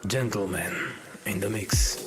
Gentlemen in the mix.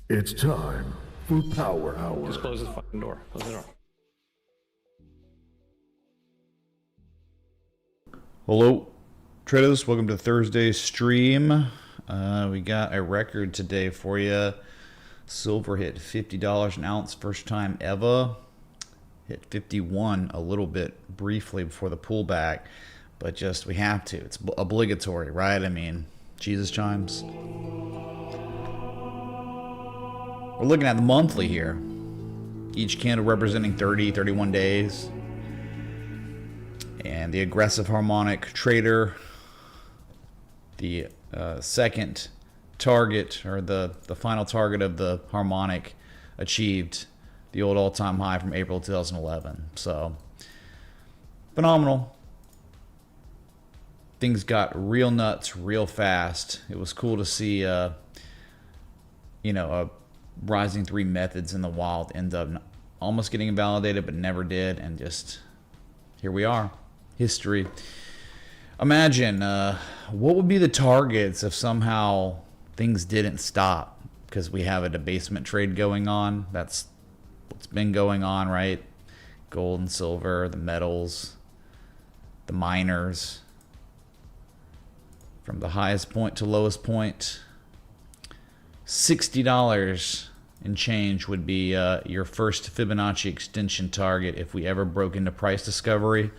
It's time for Power Hour. Just close the fucking door. Close the door. Hello? Traders, welcome to Thursday's stream. We got a record today for you. Silver hit $50 an ounce, first time ever. Hit 51 a little bit briefly before the pullback, but just we have to. It's obligatory, right? I mean, Jesus chimes. We're looking at the monthly here. Each candle representing 30, 31 days. And the aggressive harmonic trader, the second target, or the final target of the harmonic, achieved the old all-time high from April 2011. So phenomenal. Things got real nuts real fast. It was cool to see a rising three methods in the wild end up almost getting invalidated but never did, and just here we are. History. Imagine what would be the targets if somehow things didn't stop because we have a debasement trade going on. That's what's been going on, right? Gold and silver, the metals, the miners, from the highest point to lowest point. $60 and change would be your first Fibonacci extension target if we ever broke into price discovery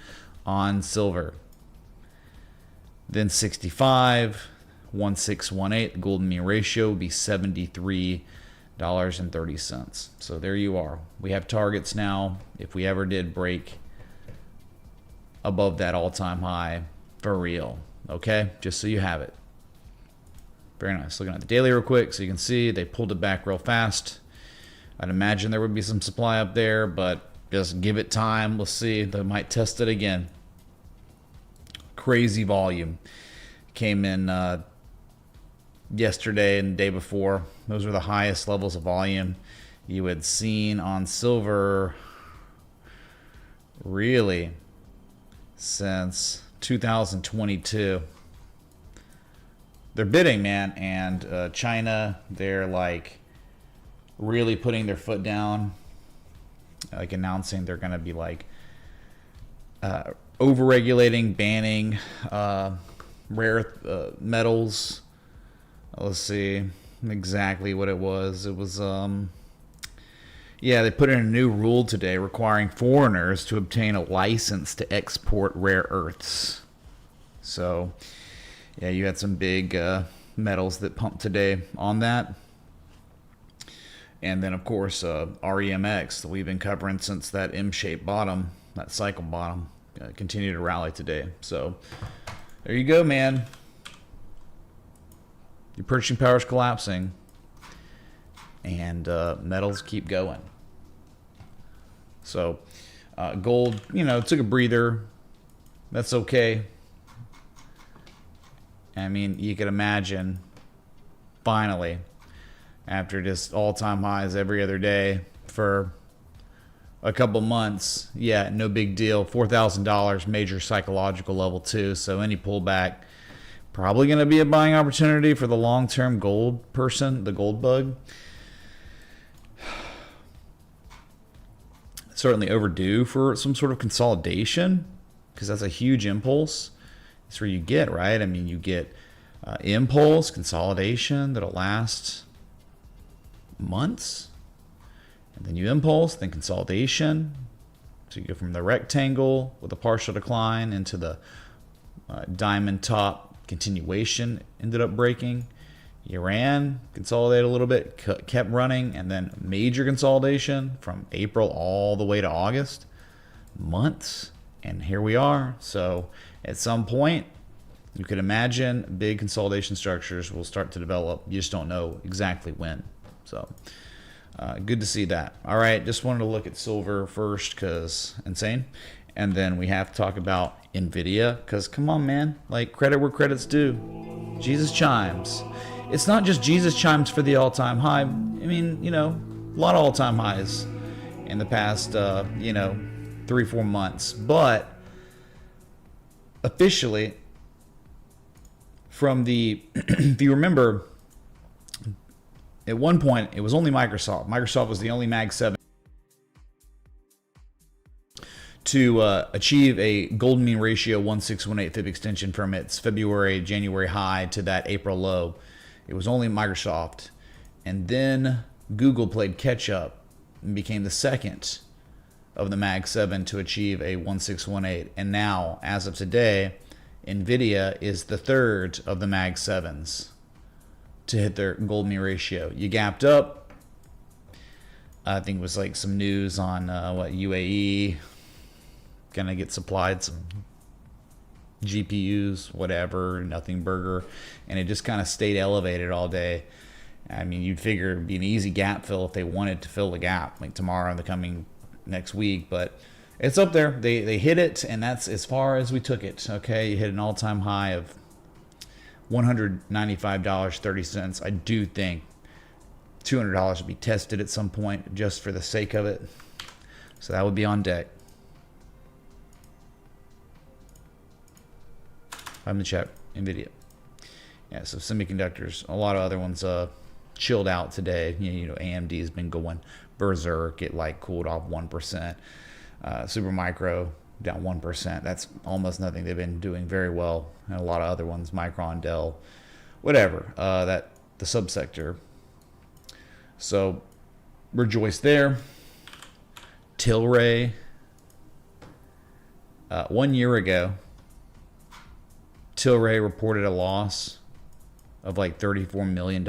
on silver. Then 65, 1618, the golden mean ratio would be $73.30. So there you are. We have targets now if we ever did break above that all-time high for real. Okay, just so you have it. Very nice. Looking at the daily real quick so you can see they pulled it back real fast. I'd imagine there would be some supply up there, but just give it time. We'll see. They might test it again. Crazy volume came in yesterday and the day before. Those were the highest levels of volume you had seen on silver really since 2022. They're bidding, man, and China, they're like really putting their foot down, like announcing they're going to be like over-regulating, banning rare metals. Let's see exactly what it was. It was, yeah, they put in a new rule today requiring foreigners to obtain a license to export rare earths. So, yeah, you had some big metals that pumped today on that. And then, of course, REMX that we've been covering since that M-shaped bottom, that cycle bottom, continue to rally today. So there you go, man. Your purchasing power is collapsing, and metals keep going. So gold, took a breather. That's okay. I mean, you could imagine, finally, after just all-time highs every other day for a couple months, yeah, no big deal. $4,000 major psychological level too. So any pullback probably going to be a buying opportunity for the long-term gold person, the gold bug. Certainly overdue for some sort of consolidation because that's a huge impulse. That's where you get, right? I mean, you get impulse, consolidation that'll last months. And then you impulse, then consolidation. So you go from the rectangle with a partial decline into the diamond top continuation, ended up breaking. You ran, consolidated a little bit, kept running, and then major consolidation from April all the way to August. Months. And here we are. So at some point, you could imagine big consolidation structures will start to develop. You just don't know exactly when. So good to see that. All right, just wanted to look at silver first because insane. And then we have to talk about Nvidia because come on, man. Like credit where credit's due. Jesus chimes. It's not just Jesus chimes for the all-time high. I mean, a lot of all-time highs in the past, 3-4 months. But officially, from the, if you remember, at one point, it was only Microsoft. Microsoft was the only Mag 7 to achieve a golden mean ratio 1618 fib extension from its January high to that April low. It was only Microsoft. And then Google played catch up and became the second of the Mag 7 to achieve a 1618. And now, as of today, Nvidia is the third of the Mag 7s to hit their golden mean ratio. You gapped up. I think it was like some news on UAE gonna get supplied some GPUs, whatever, nothing burger, and it just kind of stayed elevated all day. I mean, you'd figure it'd be an easy gap fill if they wanted to fill the gap, like tomorrow and the coming next week, but it's up there. They hit it, and that's as far as we took it. Okay, you hit an all-time high of $195.30. I do think $200 will be tested at some point just for the sake of it. So that would be on deck. I'm the chat, Nvidia. Yeah, so semiconductors, a lot of other ones chilled out today. You know, AMD has been going berserk. It like cooled off 1%. Supermicro down 1%. That's almost nothing. They've been doing very well. And a lot of other ones, Micron, Dell, whatever. The subsector. So rejoice there. Tilray. 1 year ago, Tilray reported a loss of like $34 million.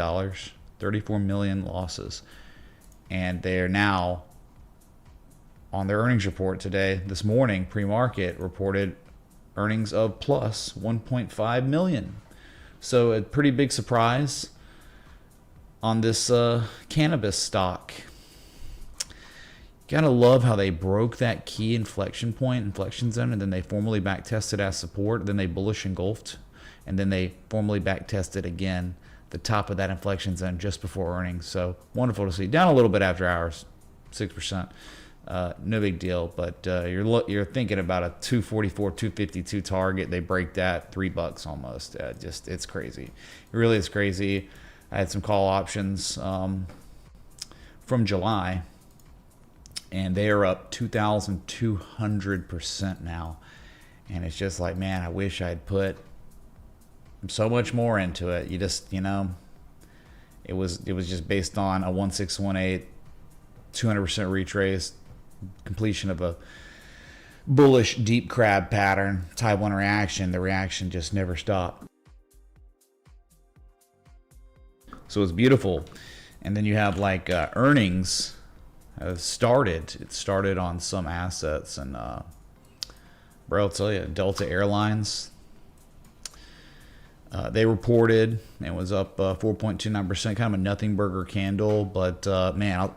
34 million losses. And they are now, on their earnings report today, this morning, pre-market, reported earnings of plus 1.5 million. So a pretty big surprise on this cannabis stock. Gotta love how they broke that key inflection zone, and then they formally back tested as support, then they bullish engulfed, and then they formally back tested again the top of that inflection zone just before earnings. So wonderful to see. Down a little bit after hours, 6%. No big deal, but you're thinking about a 244, 252 target. They break that $3 almost. Just it's crazy. It really is crazy. I had some call options from July, and they are up 2,200% now. And it's just like, man, I wish I'd put so much more into it. You just, you know, it was just based on a 1618, 200% retrace, completion of a bullish deep crab pattern, type 1 reaction. The reaction just never stopped. So it's beautiful. And then you have like earnings started. It started on some assets, and bro, I'll tell you, Delta Airlines, they reported and was up 4.29%, kind of a nothing burger candle, but man,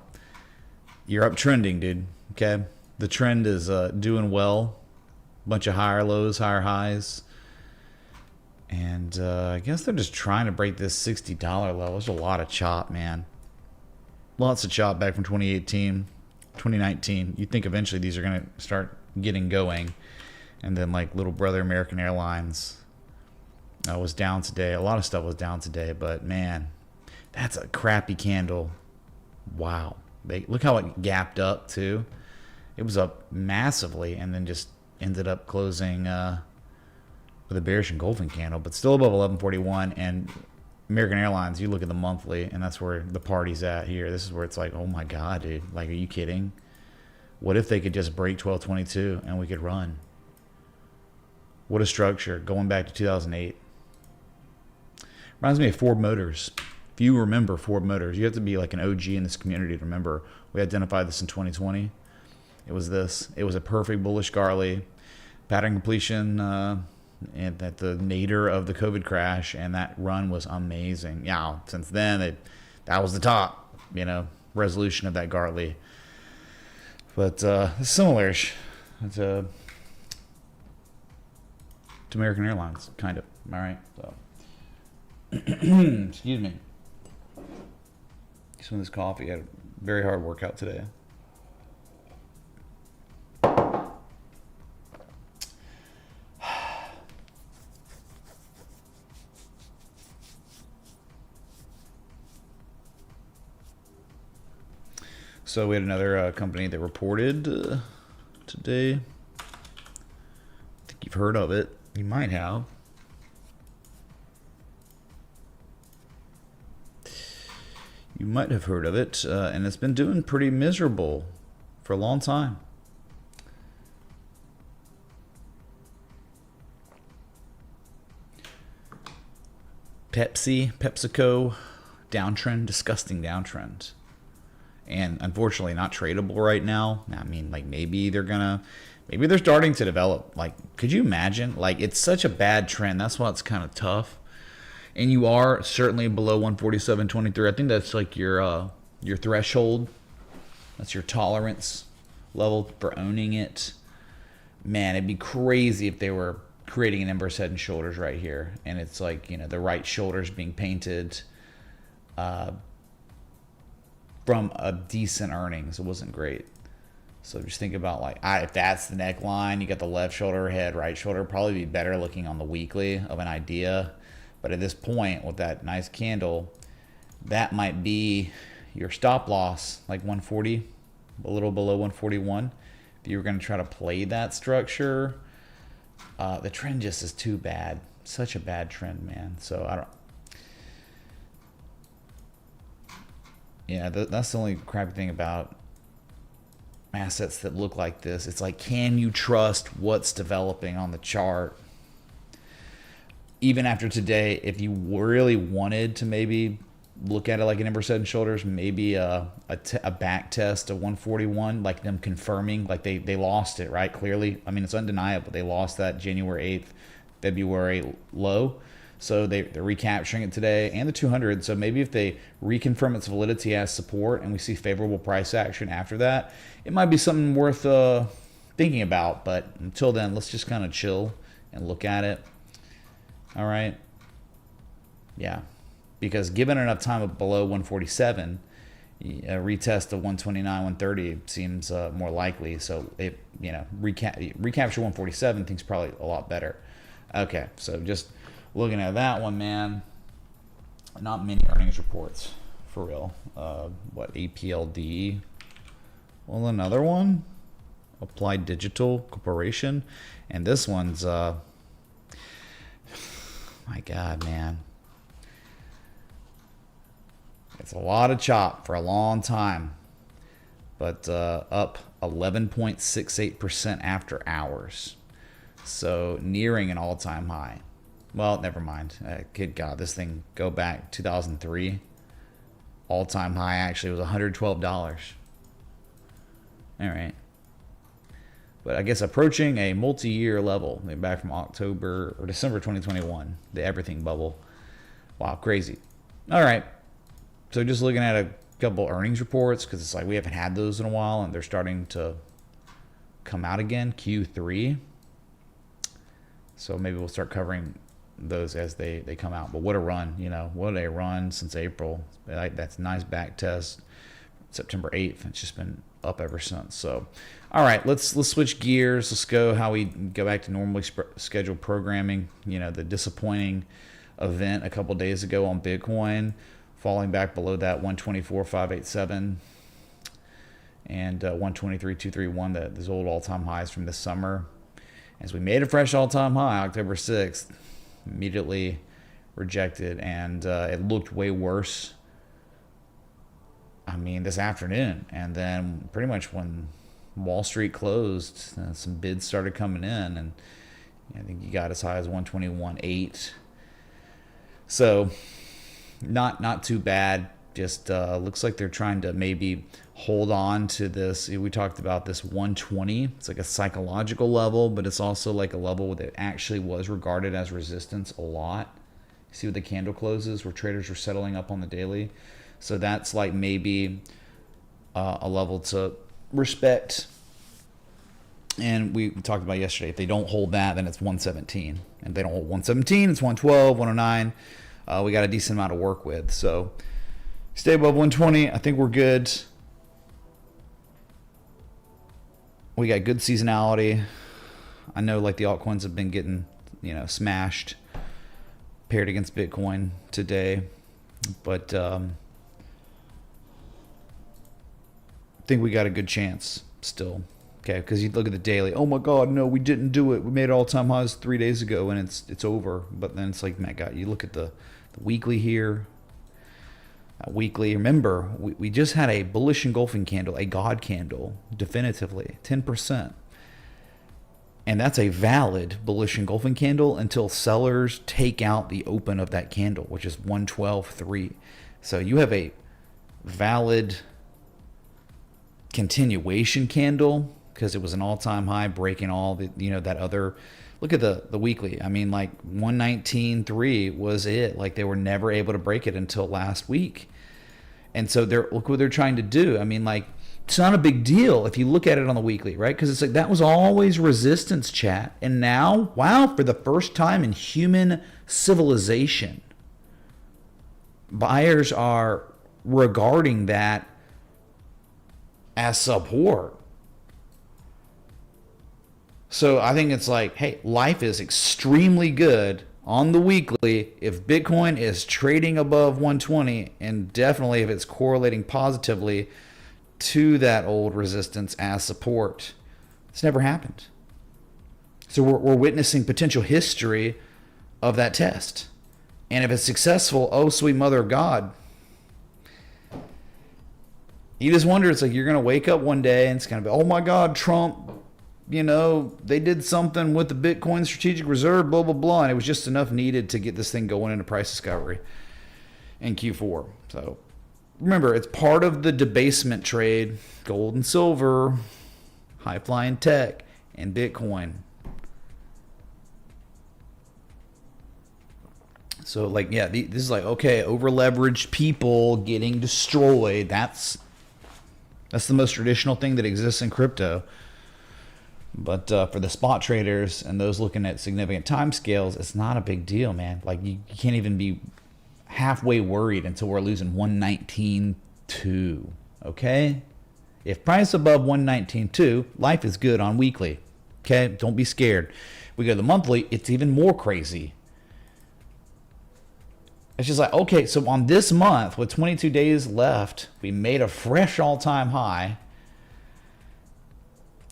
you're up trending, dude. Okay, the trend is doing well. Bunch of higher lows, higher highs, and I guess they're just trying to break this $60 level. There's a lot of chop, man. Lots of chop back from 2018, 2019. You think eventually these are going to start getting going. And then like little brother American Airlines was down today. A lot of stuff was down today, but man, that's a crappy candle. Wow. Look how it gapped up too. It was up massively and then just ended up closing with a bearish engulfing candle, but still above 1141. And American Airlines, you look at the monthly, and that's where the party's at here. This is where it's like, oh my God, dude. Like, are you kidding? What if they could just break 1222 and we could run? What a structure, going back to 2008. Reminds me of Ford Motors. If you remember Ford Motors, you have to be like an OG in this community to remember. We identified this in 2020. It was this. It was a perfect bullish Garley. Pattern completion and at the nadir of the COVID crash, and that run was amazing. Yeah, since then, that was the top, you know, resolution of that Gartley. But similar-ish to American Airlines, kind of. All right, so excuse me. Some of this coffee. I had a very hard workout today. So we had another company that reported today. you've heard of it. You might have. You might have heard of it, and it's been doing pretty miserable for a long time. PepsiCo, downtrend, disgusting downtrend. And unfortunately not tradable right now. I mean, like maybe they're starting to develop. Like, could you imagine? Like, it's such a bad trend. That's why it's kind of tough. And you are certainly below 147.23. I think that's like your threshold. That's your tolerance level for owning it. Man, it'd be crazy if they were creating an inverse head and shoulders right here, and it's like, you know, the right shoulders being painted from a decent earnings. It wasn't great. So just think about, like, if that's the neckline, you got the left shoulder, head, right shoulder, probably be better looking on the weekly of an idea. But at this point, with that nice candle, that might be your stop loss, like 140, a little below 141. If you were going to try to play that structure, the trend just is too bad. Such a bad trend, man. So I don't. Yeah, that's the only crappy thing about assets that look like this. It's like, can you trust what's developing on the chart? Even after today, if you really wanted to maybe look at it like an inverse head and shoulders, maybe a back test of 141, like them confirming, like they lost it, right? Clearly, I mean, it's undeniable. They lost that January 8th, February low. So they're recapturing it today, and the 200. So maybe if they reconfirm its validity as support and we see favorable price action after that, it might be something worth thinking about. But until then, let's just kind of chill and look at it. All right. Yeah. Because given enough time of below 147, a retest of 129, 130 seems more likely. So if, you know, recapture 147, things probably a lot better. Okay, so just looking at that one, man, not many earnings reports for real. What, APLD? Well, another one, Applied Digital Corporation, and this one's my God, man. It's a lot of chop for a long time, but up 11.68% after hours. So nearing an all-time high. Well, never mind. Good God, this thing go back 2003. All-time high actually was $112. All right. But I guess approaching a multi-year level, maybe back from October or December 2021, the everything bubble. Wow, crazy. All right. So just looking at a couple earnings reports, because it's like we haven't had those in a while, and they're starting to come out again, Q3. So maybe we'll start covering those as they come out. But what a run, you know, what a run since April. That's a nice back test. September 8th. It's just been up ever since. So, all right, let's switch gears. Let's go how we go back to normally scheduled programming. You know, the disappointing event a couple days ago on Bitcoin, falling back below that 124.587 and 123.231, those old all-time highs from this summer. As we made a fresh all-time high, October 6th, immediately rejected, and it looked way worse. I mean, this afternoon, and then pretty much when Wall Street closed, some bids started coming in, and I think you got as high as 121.8. So, not too bad. Just looks like they're trying to maybe hold on to this. We talked about this 120. It's like a psychological level, but it's also like a level that actually was regarded as resistance a lot. See what the candle closes, where traders were settling up on the daily. So that's like maybe a level to respect. And we talked about yesterday, if they don't hold that, then it's 117. And if they don't hold 117, it's 112, 109. We got a decent amount to work with. So stay above 120. I think we're good. We got good seasonality. I know like the altcoins have been getting, you know, smashed paired against Bitcoin today. But I think we got a good chance still. Okay, because you look at the daily. Oh my God, no, we didn't do it. We made all-time highs 3 days ago, and it's over. But then it's like, man, God, you look at the weekly here. Weekly. Remember, we just had a bullish engulfing candle, a God candle, definitively 10%. And that's a valid bullish engulfing candle until sellers take out the open of that candle, which is 112.3. So you have a valid continuation candle because it was an all-time high, breaking all the, that other. Look at the weekly. I mean, like 119.3 was it. Like they were never able to break it until last week. And so look what they're trying to do. I mean, like, it's not a big deal if you look at it on the weekly, right? Because it's like that was always resistance, chat. And now, wow, for the first time in human civilization, buyers are regarding that as support. So I think it's like, hey, life is extremely good on the weekly if Bitcoin is trading above 120, and definitely if it's correlating positively to that old resistance as support. It's never happened. So we're witnessing potential history of that test. And if it's successful, oh, sweet mother of God. You just wonder, it's like you're going to wake up one day and it's going to be, oh my God, Trump, they did something with the Bitcoin strategic reserve, blah, blah, blah. And it was just enough needed to get this thing going into price discovery in Q4. So remember, it's part of the debasement trade, gold and silver, high flying tech, and Bitcoin. So like, yeah, this is like, okay, over leveraged people getting destroyed. That's the most traditional thing that exists in crypto. But for the spot traders and those looking at significant time scales, it's not a big deal, man. Like you can't even be halfway worried until we're losing 119.2. Okay? If price above 119.2, life is good on weekly. Okay? Don't be scared. We go to the monthly, it's even more crazy. It's just like, okay, so on this month with 22 days left, we made a fresh all-time high.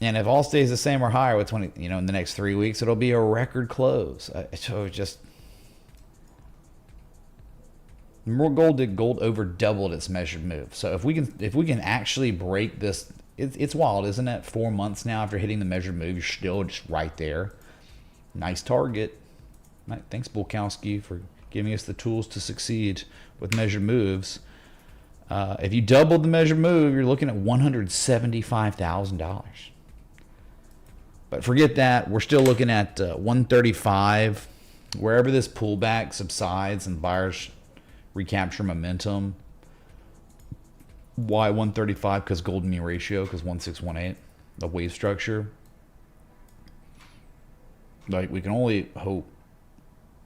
And if all stays the same or higher with 20, in the next 3 weeks, it'll be a record close. So just more gold did gold over doubled its measured move. So if we can actually break this, it's wild, isn't it? 4 months now after hitting the measured move, you're still just right there. Nice target. Thanks, Bulkowski, for giving us the tools to succeed with measured moves. If you doubled the measured move, you're looking at $175,000. But forget that. We're still looking at 135. Wherever this pullback subsides and buyers recapture momentum. Why 135? Because golden mean ratio, because 1618, the wave structure. Like, we can only hope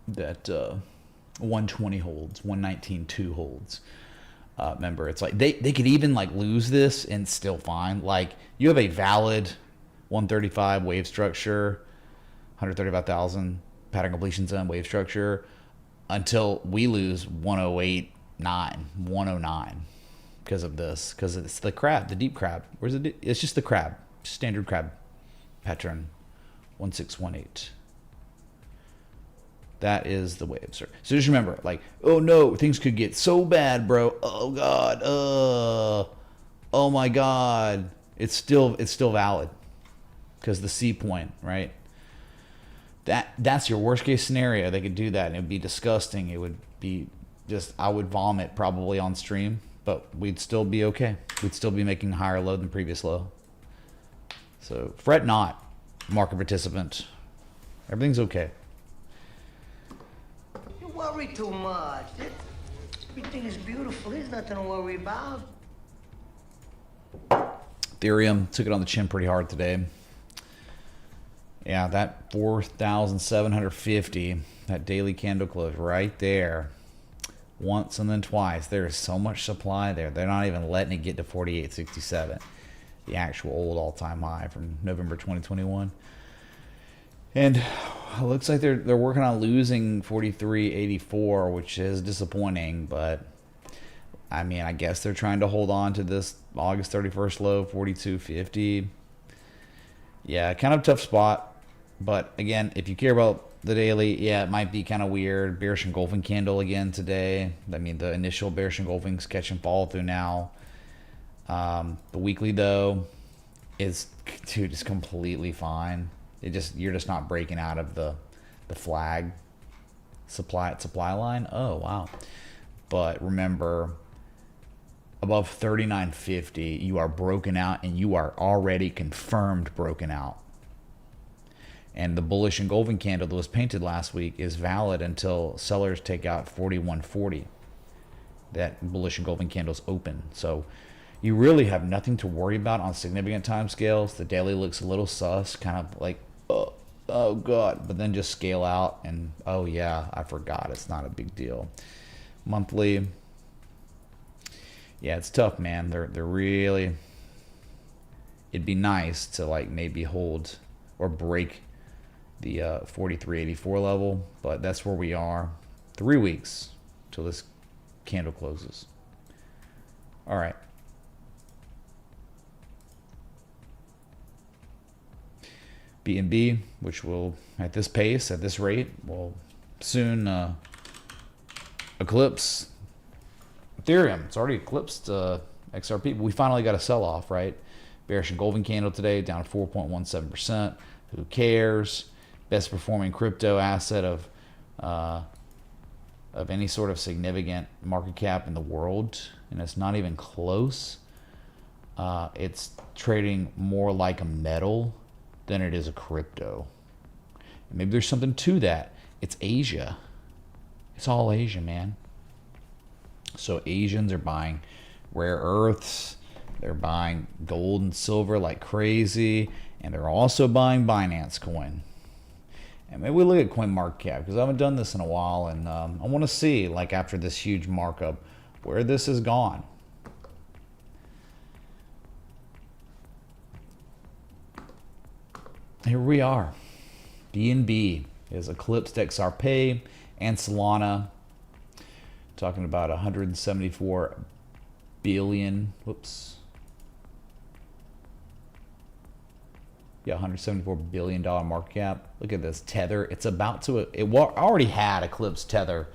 that 120 holds, 119.2 holds. Remember, it's like they could even like lose this and still fine. Like, you have a valid 135 wave structure, 135,000 pattern completion zone wave structure until we lose 108.9, 109 because of this, because it's the crab, the deep crab. Where's it? It's just the crab, standard crab pattern, 1618. That is the wave, sir. So just remember, like, oh no, things could get so bad, bro. Oh God, oh my God, it's still valid because the C point, right? That's your worst case scenario. They could do that, and it would be disgusting. It would be just, I would vomit probably on stream, but we'd still be okay. We'd still be making a higher low than previous low. So fret not, market participant. Everything's okay. You worry too much. Everything is beautiful. There's nothing to worry about. Ethereum took it on the chin pretty hard today. Yeah, that 4,750, that daily candle close right there. Once and then twice. There is so much supply there. They're not even letting it get to 48.67. The actual old all-time high from November 2021. And it looks like they're working on losing 43.84, which is disappointing, but I mean, I guess they're trying to hold on to this August 31st low, 42.50. Yeah, kind of tough spot. But again, if you care about the daily, yeah, it might be kind of weird. Bearish engulfing candle again today. I mean, the initial bearish engulfing's catching follow through now. The weekly though is, dude, is completely fine. You're just not breaking out of the flag supply line. Oh wow. But remember, above 39.50, you are broken out, and you are already confirmed broken out. And the bullish engulfing candle that was painted last week is valid until sellers take out 41.40. That bullish engulfing candle's open. So you really have nothing to worry about on significant time scales. The daily looks a little sus, kind of like, oh god, but then just scale out and, oh yeah, I forgot, it's not a big deal. Monthly, yeah, it's tough, man. They're really, it'd be nice to like maybe hold or break the 43.84 level, but that's where we are. 3 weeks till this candle closes. All right. BNB, which will, at this pace, at this rate, will soon eclipse Ethereum. It's already eclipsed XRP, but we finally got a sell-off, right? Bearish engulfing candle today, down 4.17%. Who cares? Best performing crypto asset of any sort of significant market cap in the world, and it's not even close. It's trading more like a metal than it is a crypto. And maybe there's something to that. It's Asia. It's all Asia, man. So Asians are buying rare earths. They're buying gold and silver like crazy. And they're also buying Binance coin. And maybe we look at CoinMarketCap, because I haven't done this in a while. And I want to see, like after this huge markup, where this has gone. Here we are. BNB is eclipsed XRP and Solana. Talking about 174 billion. Whoops. Yeah, $174 billion market cap. Look at this Tether. It's about to. It already had eclipsed Tether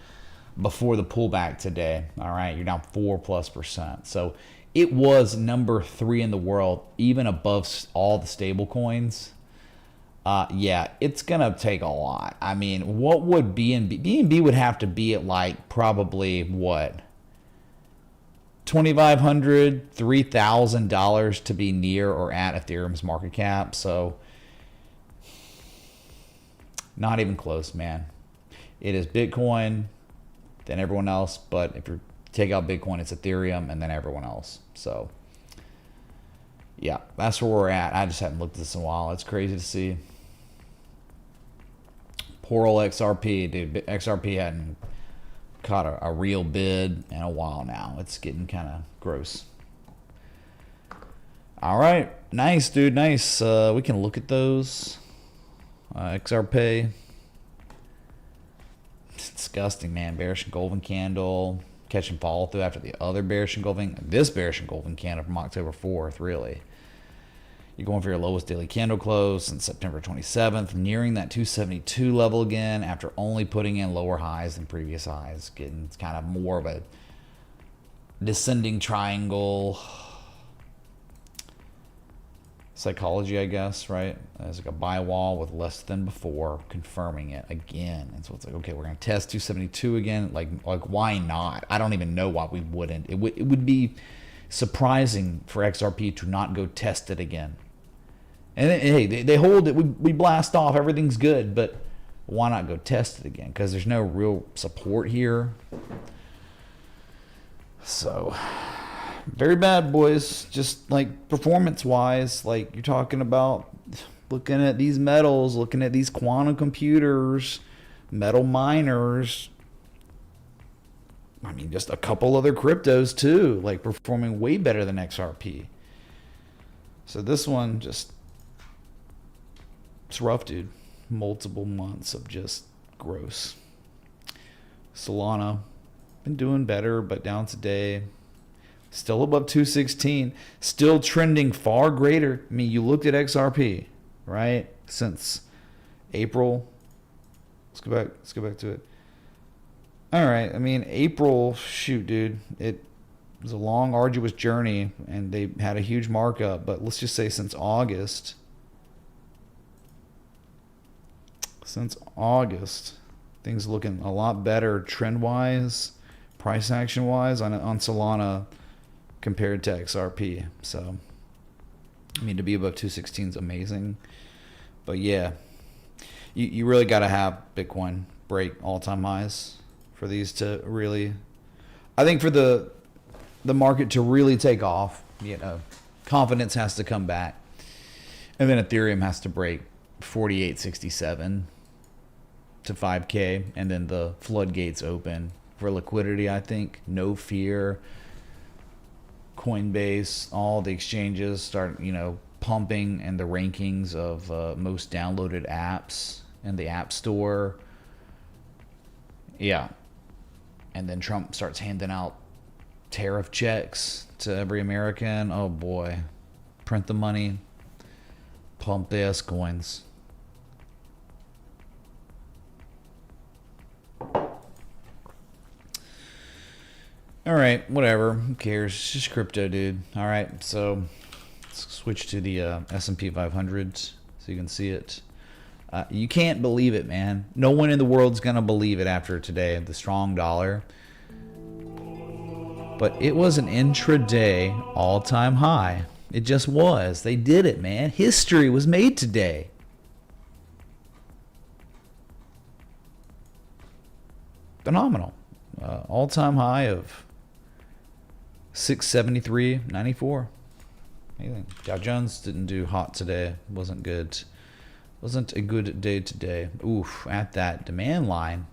before the pullback today. All right, you're down 4+%. So it was number 3 in the world, even above all the stable coins. Yeah, it's gonna take a lot. I mean, what would BNB? BNB would have to be at like probably what, $2,500, $3,000 to be near or at Ethereum's market cap. So not even close, man. It is Bitcoin, then everyone else. But if you take out Bitcoin, it's Ethereum and then everyone else. So yeah, that's where we're at. I just haven't looked at this in a while. It's crazy to see. Poor old XRP, dude. XRP hadn't caught a real bid in a while now. It's getting kind of gross. All right, nice, dude, nice. We can look at those. XRP. It's disgusting, man. Bearish engulfing candle, catching follow through after the other bearish engulfing. This bearish engulfing candle from October 4th, really. You're going for your lowest daily candle close since September 27th, nearing that 272 level again after only putting in lower highs than previous highs. Getting kind of more of a descending triangle psychology, I guess, right? It's like a buy wall with less than before, confirming it again. And so it's like, okay, we're going to test 272 again. Like why not? I don't even know why we wouldn't. It would be surprising for XRP to not go test it again. And hey, they hold it. We blast off. Everything's good. But why not go test it again? Because there's no real support here. So, very bad, boys. Just like performance-wise, like you're talking about looking at these metals, looking at these quantum computers, metal miners. I mean, just a couple other cryptos too, like performing way better than XRP. So this one just, it's rough, dude. Multiple months of just gross. Solana, been doing better, but down today. Still above 216. Still trending far greater. I mean, you looked at XRP, right? Since April. Let's go back to it. All right. I mean, April, shoot, dude. It was a long, arduous journey, and they had a huge markup. But let's just say since August. Things looking a lot better trend-wise, price action-wise on Solana compared to XRP. So, I mean, to be above 216 is amazing. But yeah, you really got to have Bitcoin break all-time highs for these to really, I think for the market to really take off, you know, confidence has to come back. And then Ethereum has to break 48.67 to 5K, and then the floodgates open for liquidity, I think. No fear. Coinbase, all the exchanges start, you know, pumping in the rankings of most downloaded apps in the App Store. Yeah. And then Trump starts handing out tariff checks to every American. Oh boy. Print the money. Pump the S coins. All right, whatever. Who cares? It's just crypto, dude. All right, so let's switch to the S&P 500 so you can see it. You can't believe it, man. No one in the world's going to believe it after today, the strong dollar. But it was an intraday all-time high. It just was. They did it, man. History was made today. Phenomenal. All-time high of 673.94. Amazing. Dow Jones didn't do hot today. Wasn't good. Wasn't a good day today. Oof, at that demand line.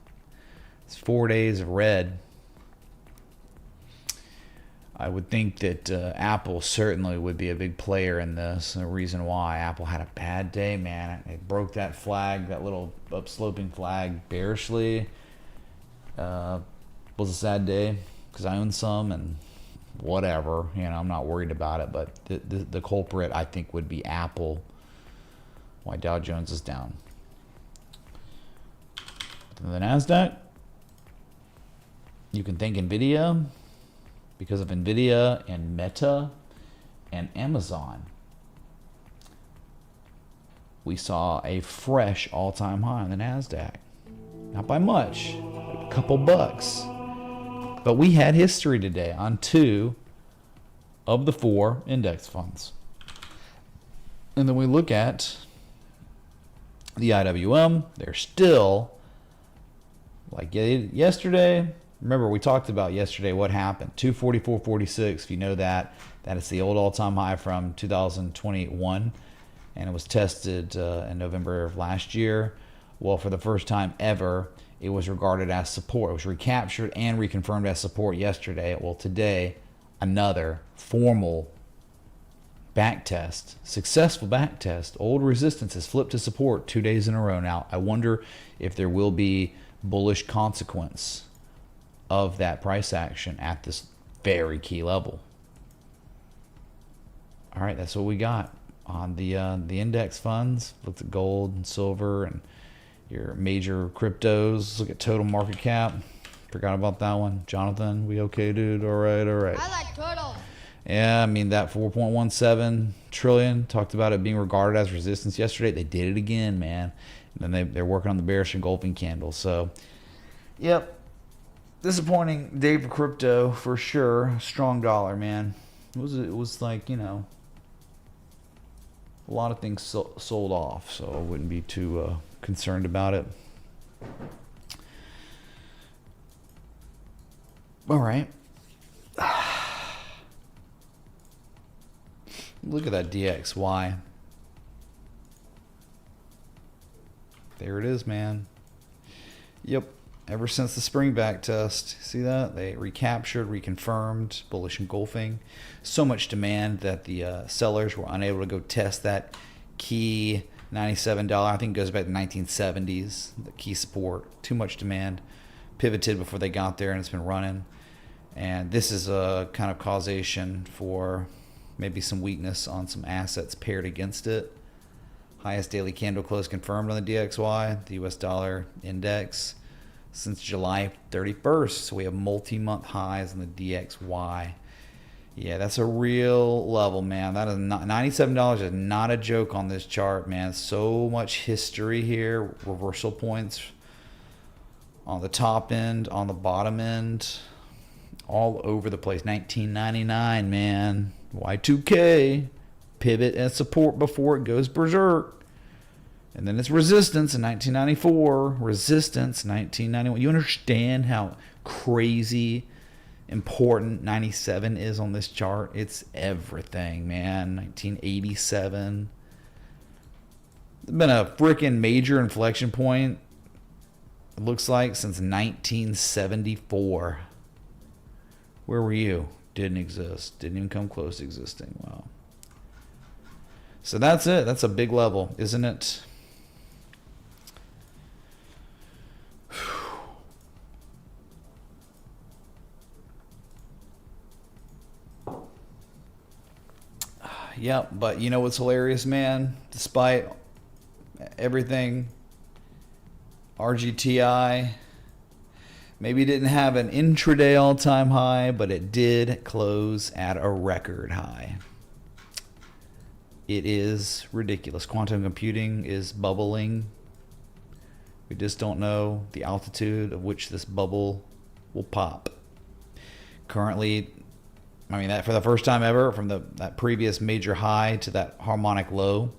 It's 4 days of red. I would think that Apple certainly would be a big player in this. The reason why Apple had a bad day, man. It broke that flag, that little upsloping flag, bearishly. Was a sad day because I own some and whatever. You know, I'm not worried about it. But the culprit, I think, would be Apple. Why Dow Jones is down. The Nasdaq. You can thank Nvidia. Because of Nvidia and Meta and Amazon, we saw a fresh all-time high on the NASDAQ. Not by much, a couple bucks. But we had history today on 2 of the 4 index funds. And then we look at the IWM. They're still, like yesterday. Remember, we talked about yesterday what happened. 244.46, if you know that. That is the old all-time high from 2021. And it was tested in November of last year. Well, for the first time ever, it was regarded as support. It was recaptured and reconfirmed as support yesterday. Well, today, another formal back test, successful back test. Old resistance has flipped to support 2 days in a row now. I wonder if there will be bullish consequence of that price action at this very key level. All right, that's what we got on the index funds. Looked at gold and silver and your major cryptos. Look at total market cap. Forgot about that one. Jonathan, we okay, dude? All right, all right. I like turtles. Yeah, I mean, that 4.17 trillion, talked about it being regarded as resistance yesterday. They did it again, man. And then they're working on the bearish engulfing candle. So, yep. Disappointing day for crypto for sure. Strong dollar, man. It was like, you know, a lot of things sold off, so I wouldn't be too concerned about it. All right. Look at that DXY. There it is, man. Yep. Ever since the spring back test, see that? They recaptured, reconfirmed, bullish engulfing. So much demand that the sellers were unable to go test that key $97. I think it goes back to the 1970s, the key support. Too much demand. Pivoted before they got there, and it's been running. And this is a kind of causation for maybe some weakness on some assets paired against it. Highest daily candle close confirmed on the DXY, the US dollar index, since July 31st. So we have multi-month highs on the DXY. Yeah, that's a real level, man. That is not $97 is not a joke on this chart, man. So much history here. Reversal points on the top end, on the bottom end, all over the place. 1999, man. Y2K. Pivot and support before it goes berserk. And then it's resistance in 1994. Resistance 1991. You understand how crazy important 97 is on this chart? It's everything, man. 1987. It's been a freaking major inflection point, it looks like, since 1974. Where were you? Didn't exist. Didn't even come close to existing. Wow. So that's it. That's a big level, isn't it? Yeah, but you know what's hilarious, man? Despite everything, RGTI maybe didn't have an intraday all-time high, but it did close at a record high. It is ridiculous. Quantum computing is bubbling. We just don't know the altitude of which this bubble will pop. Currently, I mean, that for the first time ever, from that previous major high to that harmonic low,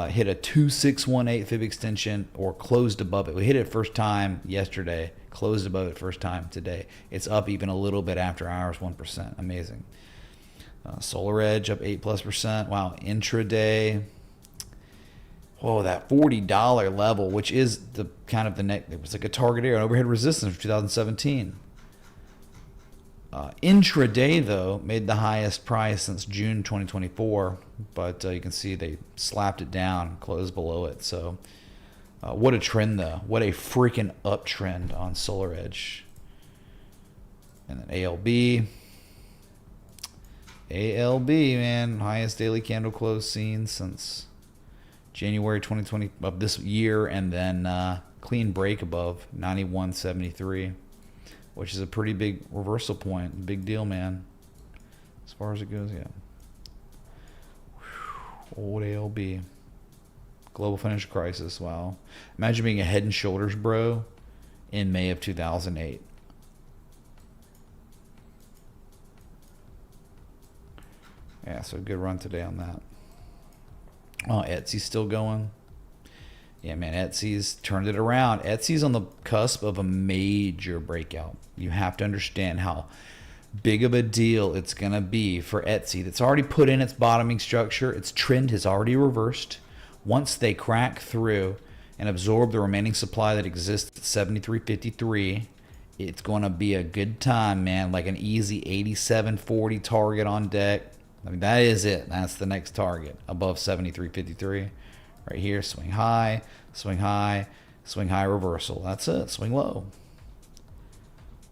hit a 2618 fib extension, or closed above it. We hit it first time yesterday, closed above it first time today. It's up even a little bit after hours, 1%. Amazing. Solar Edge up 8+%. Wow, intraday. Whoa, that $40 level, which is the kind of the next, it was like a target area, an overhead resistance for 2017. Intraday, though, made the highest price since June 2024, but you can see they slapped it down, closed below it. So what a trend, though. What a freaking uptrend on Solar Edge. And then ALB, man, highest daily candle close seen since January 2020 of this year, and then clean break above 91.73. Which is a pretty big reversal point. Big deal, man. As far as it goes, yeah. Old ALB. Global financial crisis, wow. Imagine being a Head and Shoulders bro in May of 2008. Yeah, so good run today on that. Oh, Etsy's still going. Yeah, man, Etsy's turned it around. Etsy's on the cusp of a major breakout. You have to understand how big of a deal it's going to be for Etsy. That's already put in its bottoming structure. Its trend has already reversed. Once they crack through and absorb the remaining supply that exists at 73.53, it's going to be a good time, man. Like an easy 87.40 target on deck. I mean, that is it. That's the next target above 73.53. Right here, swing high, swing high, swing high reversal. That's it, swing low.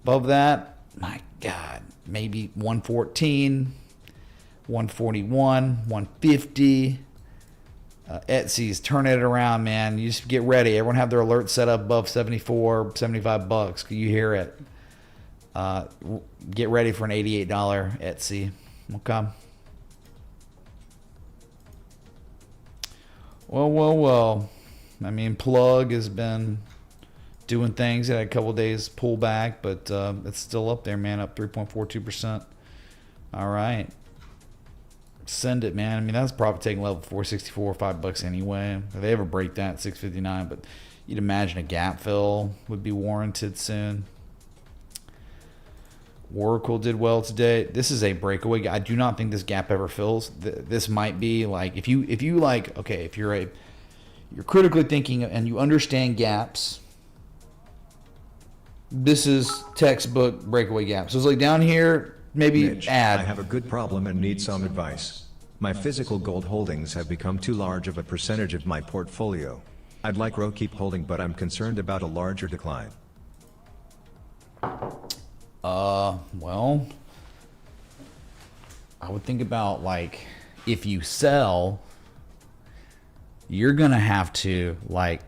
Above that, my God, maybe 114, 141, 150. Etsy's turning it around, man. You just get ready. Everyone have their alert set up above 74, 75 bucks. You hear it. Get ready for an $88 Etsy. Okay. Well. I mean, Plug has been doing things. It had a couple of days pull back, but it's still up there, man, up 3.42%. All right. Send it, man. I mean, that's probably taking level 464, $5 anyway. If they ever break that, 659, but you'd imagine a gap fill would be warranted soon. Oracle did well today. This is a breakaway. I do not think this gap ever fills. This might be like, if you like, okay, if you're critically thinking and you understand gaps, this is textbook breakaway gap. So it's like down here, maybe Mitch, add. I have a good problem and need some advice. My physical gold holdings have become too large of a percentage of my portfolio. I'd like to keep holding, but I'm concerned about a larger decline. Well, I would think about, like, if you sell, you're going to have to like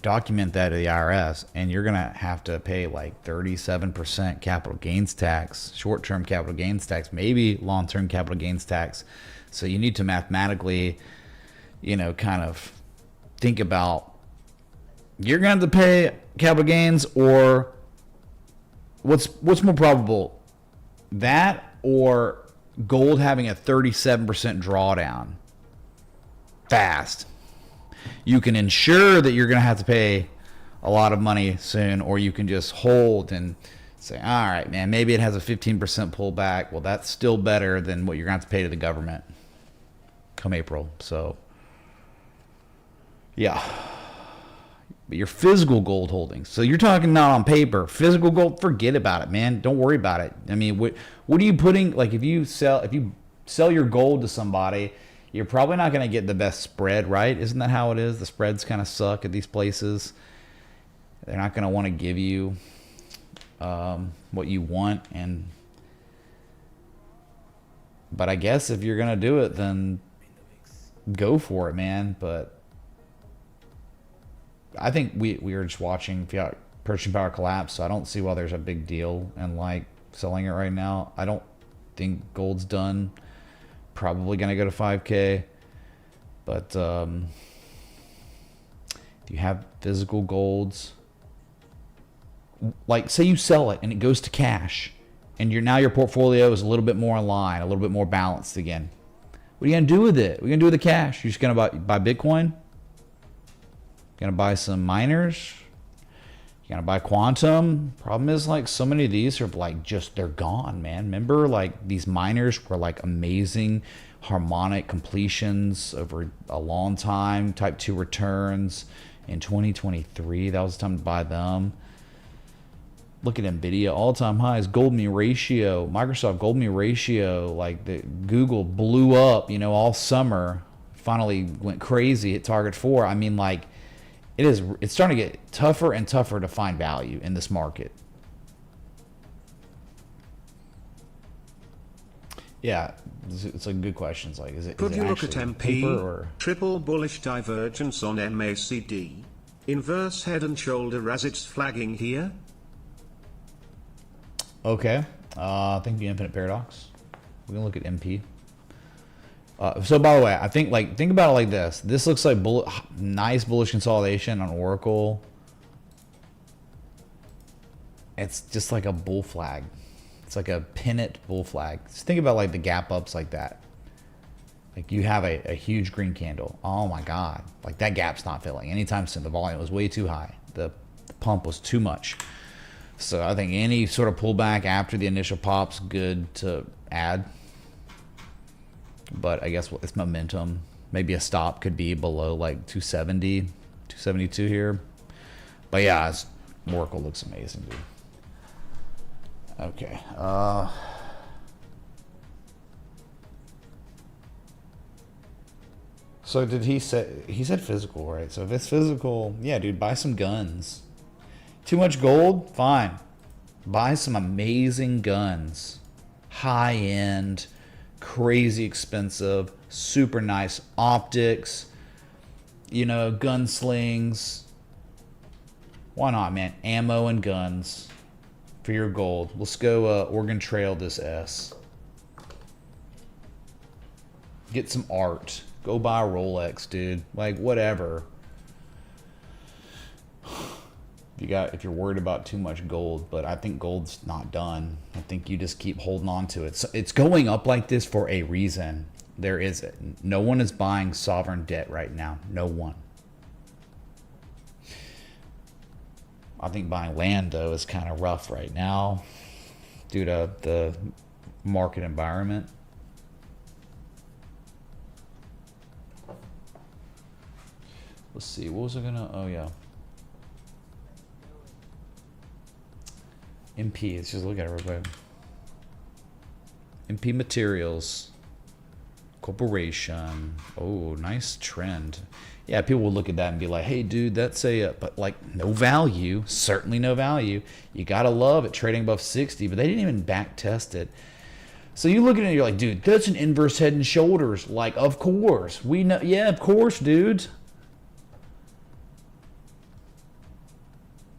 document that to the IRS, and you're going to have to pay like 37% capital gains tax, short-term capital gains tax, maybe long-term capital gains tax. So you need to mathematically, you know, kind of think about, you're going to have to pay capital gains, or what's more probable, that or gold having a 37% drawdown fast. You can ensure that you're going to have to pay a lot of money soon, or you can just hold and say, all right, man, maybe it has a 15% pullback. Well, that's still better than what you're going to have to pay to the government come April. So, yeah. But your physical gold holdings. So you're talking not on paper. Physical gold, forget about it, man. Don't worry about it. I mean, what are you putting, like if you sell your gold to somebody, you're probably not going to get the best spread, right? Isn't that how it is? The spreads kind of suck at these places. They're not going to want to give you what you want. But I guess if you're going to do it, then go for it, man. But I think we are just watching fiat purchasing power collapse, so I don't see why there's a big deal in like selling it right now. I don't think gold's done. Probably gonna go to 5K, but if you have physical golds, like say you sell it and it goes to cash, and now your portfolio is a little bit more in line, a little bit more balanced again. What are you gonna do with it? What are you gonna do with the cash? You're just gonna buy Bitcoin? Gonna buy some miners? You're gonna buy quantum? Problem is, like, so many of these are like just, they're gone, man. Remember, like, these miners were like amazing harmonic completions over a long time, type 2 returns in 2023. That was the time to buy them. Look at Nvidia, all-time highs, gold me ratio, Microsoft gold me ratio, like the Google blew up, you know, all summer, finally went crazy at target 4. I mean, like, it's starting to get tougher and tougher to find value in this market. Yeah, it's a good question. It's like, is it Could you look at MP, or triple bullish divergence on MACD, inverse head and shoulder as it's flagging here? Okay, I think the infinite paradox. We're gonna look at MP. So by the way, I think, like, think about it like this. This looks like nice bullish consolidation on Oracle. It's just like a bull flag. It's like a pennant bull flag. Just think about like the gap ups like that. Like you have a huge green candle. Oh my God. Like that gap's not filling anytime soon. The volume was way too high. The pump was too much. So I think any sort of pullback after the initial pop's good to add. But I guess it's momentum. Maybe a stop could be below like 270, 272 here. But yeah, Oracle looks amazing, dude. Okay. So did he said physical, right? So if it's physical, yeah, dude, buy some guns. Too much gold? Fine. Buy some amazing guns. High end, crazy expensive, super nice optics, you know, gunslings. Why not, man? Ammo and guns for your gold. Let's go Oregon Trail this S. Get some art. Go buy a Rolex, dude. Like, whatever. If you're worried about too much gold, but I think gold's not done. I think you just keep holding on to it. So it's going up like this for a reason. No one is buying sovereign debt right now. No one. I think buying land, though, is kind of rough right now due to the market environment. Let's see. What was I gonna? Oh yeah. MP. Let's just look at it real quick. MP Materials Corporation. Oh, nice trend. Yeah, people will look at that and be like, "Hey, dude, that's but like no value. Certainly no value. You gotta love it trading above 60, but they didn't even back test it So you look at it and you're like, dude, that's an inverse head and shoulders. Like, of course. We know. Yeah, of course, dude.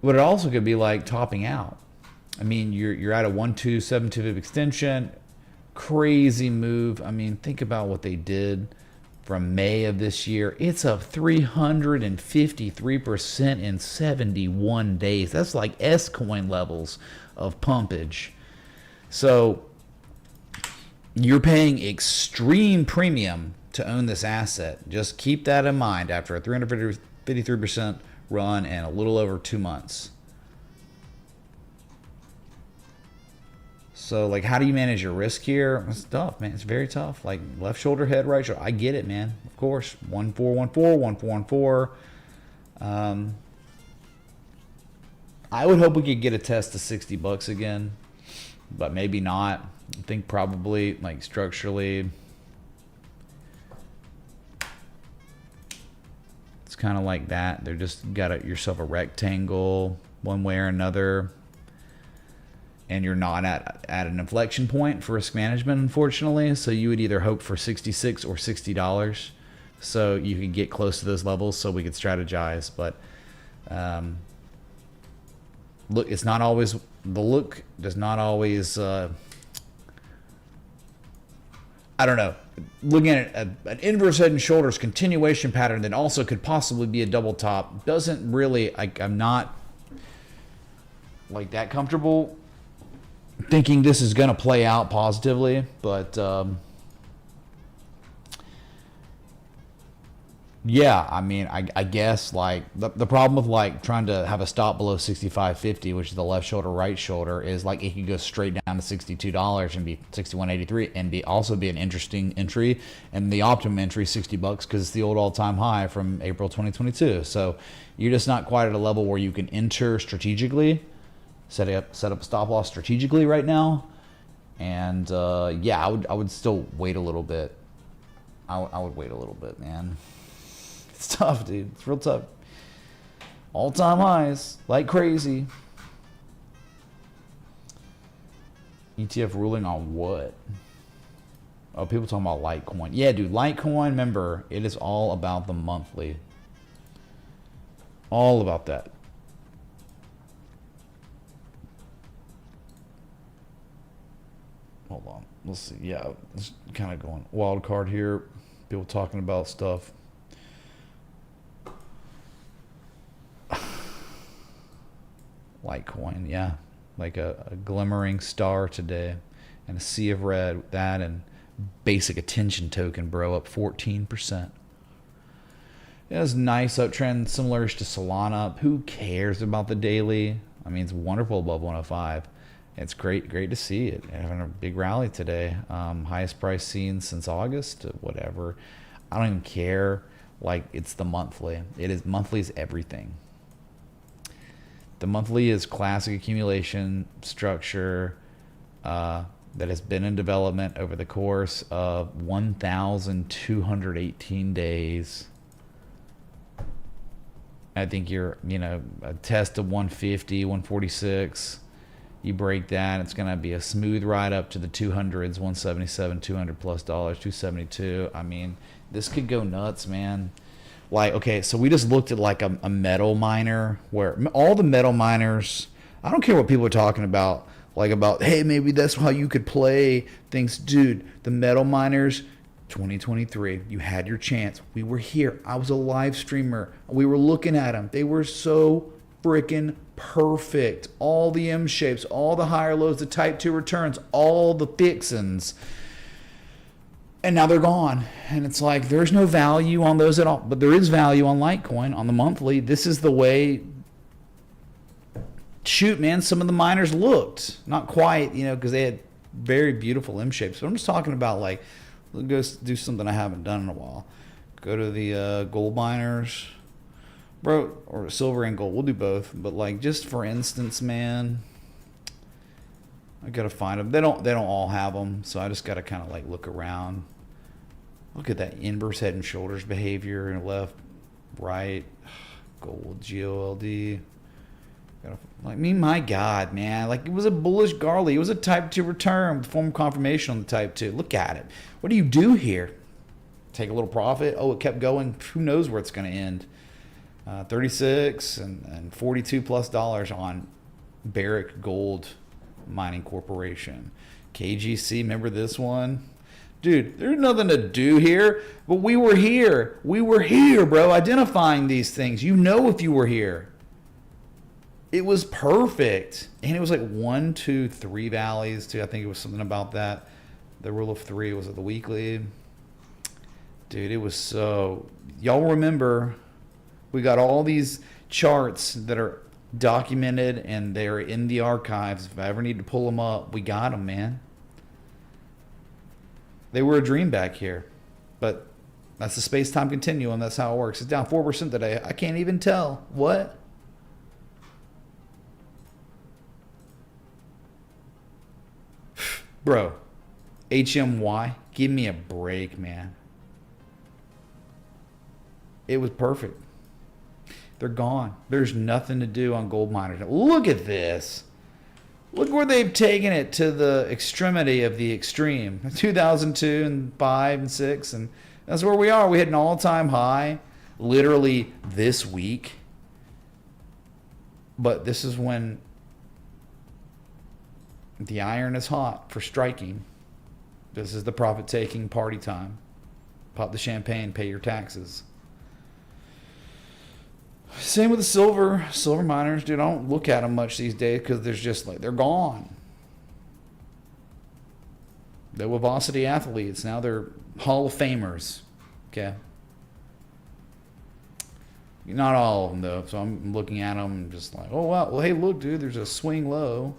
But it also could be like topping out. I mean, you're at a 1.272 extension. Crazy move. I mean, think about what they did from May of this year. It's up 353% in 71 days. That's like S-coin levels of pumpage. So you're paying extreme premium to own this asset. Just keep that in mind after a 353% run and a little over 2 months. So, like, how do you manage your risk here? It's tough, man. It's very tough. Like, left shoulder, head, right shoulder. I get it, man. Of course. 1414, 1414. I would hope we could get a test to $60 again, but maybe not. I think probably, like, structurally, it's kind of like that. They're just got yourself a rectangle one way or another. And you're not at an inflection point for risk management, unfortunately. So you would either hope for $66 or $60, so you could get close to those levels, so we could strategize. But look, it's not always the look does not always. I don't know. Looking at an inverse head and shoulders continuation pattern that also could possibly be a double top doesn't really. I'm not like that comfortable thinking this is going to play out positively, but yeah, I mean, I guess like the problem with like trying to have a stop below 65.50, which is the left shoulder, right shoulder, is like it could go straight down to $62 and be 61.83 and also be an interesting entry, and the optimum entry $60 because it's the old all-time high from April 2022. So you're just not quite at a level where you can enter strategically. Set up a stop loss strategically right now, and yeah, I would still wait a little bit. I would wait a little bit, man. It's tough, dude. It's real tough. All-time highs, like crazy. ETF ruling on what? Oh, people talking about Litecoin. Yeah, dude, Litecoin. Remember, it is all about the monthly. All about that. Hold on. Let's see. Yeah, it's kind of going wild card here. People talking about stuff. Litecoin, yeah. Like a glimmering star today. And a sea of red. That and basic attention token, bro, up 14%. It was nice uptrend, similar to Solana. Who cares about the daily? I mean, it's wonderful above 105. It's great to see it. Having a big rally today. Highest price seen since August, whatever. I don't even care. Like, it's the monthly. Monthly is everything. The monthly is classic accumulation structure that has been in development over the course of 1,218 days. I think you're, a test of 150, 146. You break that, it's going to be a smooth ride up to the 200s, 177, 200 plus dollars, 272. I mean, this could go nuts, man. Like, okay, so we just looked at like a metal miner where all the metal miners, I don't care what people are talking about, like about, hey, maybe that's how you could play things. Dude, the metal miners, 2023, you had your chance. We were here. I was a live streamer. We were looking at them. They were so freaking perfect. All the M shapes, all the higher lows, the type 2 returns, all the fixins. And now they're gone. And it's like, there's no value on those at all. But there is value on Litecoin, on the monthly. This is the way. Shoot, man, some of the miners looked. Not quite, because they had very beautiful M shapes. But I'm just talking about, like, let's go do something I haven't done in a while. Go to the gold miners. Bro, or silver and gold. We'll do both. But, like, just for instance, man, I got to find them. They don't all have them. So I just got to kind of, like, look around. Look at that inverse head and shoulders behavior. Left, right, gold, GOLD. Like me, my God, man. Like it was a bullish Garley. It was a type 2 return, form confirmation on the type 2. Look at it. What do you do here? Take a little profit. Oh, it kept going. Who knows where it's going to end? 36 and 42 plus dollars on Barrick Gold Mining Corporation. KGC, remember this one? Dude, there's nothing to do here, but we were here. We were here, bro, identifying these things. You know if you were here. It was perfect. And it was like 1, 2, 3 valleys, too. I think it was something about that. The rule of 3 was it the weekly? Dude, it was so... Y'all remember, we got all these charts that are documented and they're in the archives. If I ever need to pull them up, we got them, man. They were a dream back here. But that's the space-time continuum. That's how it works. It's down 4% today. I can't even tell. What? Bro, HMY, give me a break, man. It was perfect. They're gone. There's nothing to do on gold miners. Look at this. Look where they've taken it to the extremity of the extreme. 2002 and 5 and 6. And that's where we are. We hit an all-time high literally this week. But this is when the iron is hot for striking. This is the profit-taking party time. Pop the champagne, pay your taxes. Same with the silver miners, dude. I don't look at them much these days because there's just like they're gone. The Wavosity athletes now they're Hall of Famers. Okay, not all of them though. So I'm looking at them and just like, oh wow, well hey look, dude, there's a swing low,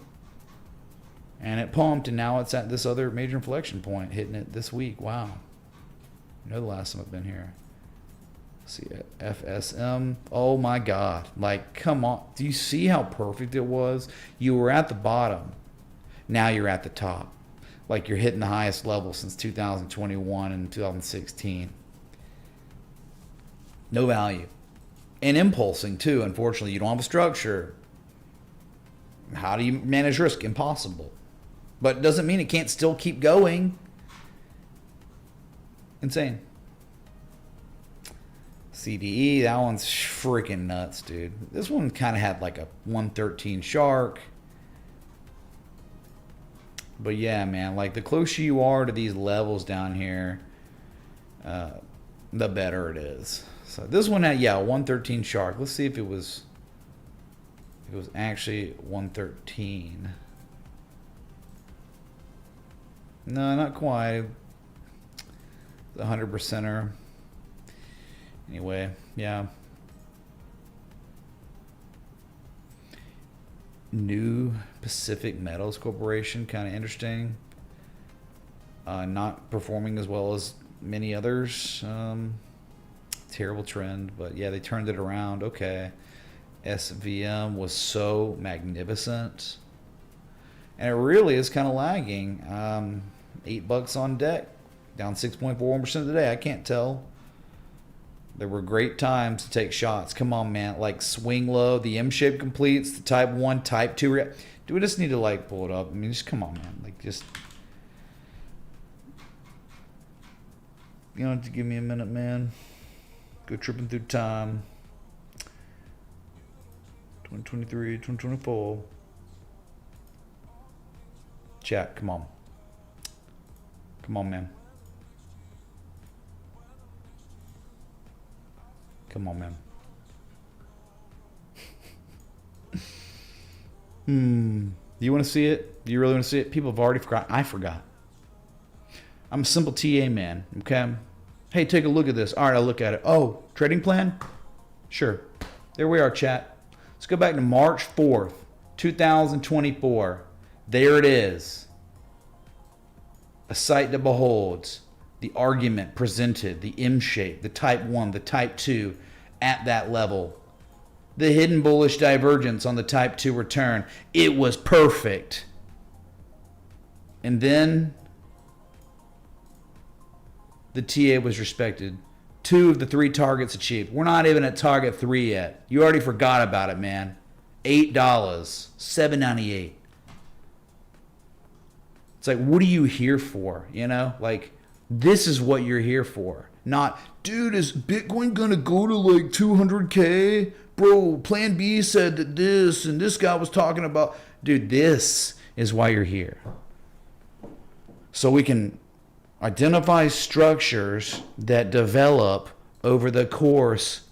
and it pumped, and now it's at this other major inflection point, hitting it this week. Wow, you know the last time I've been here. See it, FSM. Oh my God. Like, come on. Do you see how perfect it was? You were at the bottom. Now you're at the top. Like you're hitting the highest level since 2021 and 2016. No value. And impulsing too. Unfortunately, you don't have a structure. How do you manage risk? Impossible. But it doesn't mean it can't still keep going. Insane. CDE, that one's freaking nuts, dude. This one kind of had like a 113 shark. But yeah, man, like the closer you are to these levels down here, the better it is. So this one had, yeah, 113 shark. Let's see if it was actually 113. No, not quite. The 100%er. Anyway, yeah. New Pacific Metals Corporation, kind of interesting. Not performing as well as many others. Terrible trend, but yeah, they turned it around. Okay. SVM was so magnificent. And it really is kind of lagging. $8 on deck. Down 6.41% today. I can't tell. There were great times to take shots. Come on, man. Like swing low. The M shape completes. The type 1, type 2. Do we just need to like pull it up? I mean, just come on, man. Like just. You don't have to give me a minute, man. Go tripping through time. 2023, 2024. Chat, come on. Come on, man. Come on, man. You want to see it? Do you really want to see it? People have already forgotten. I forgot. I'm a simple TA man, okay? Hey, take a look at this. All right, I'll look at it. Oh, trading plan? Sure. There we are, chat. Let's go back to March 4th, 2024. There it is. A sight that beholds. The argument presented, the M shape, the type 1, the type 2 at that level. The hidden bullish divergence on the type 2 return. It was perfect. And then the TA was respected. 2 of the 3 targets achieved. We're not even at target 3 yet. You already forgot about it, man. $8, $7.98. It's like, what are you here for? You know, like, this is what you're here for. Not, dude, is Bitcoin gonna go to like 200K? Bro, Plan B said that this, and this guy was talking about. Dude, this is why you're here. So we can identify structures that develop over the course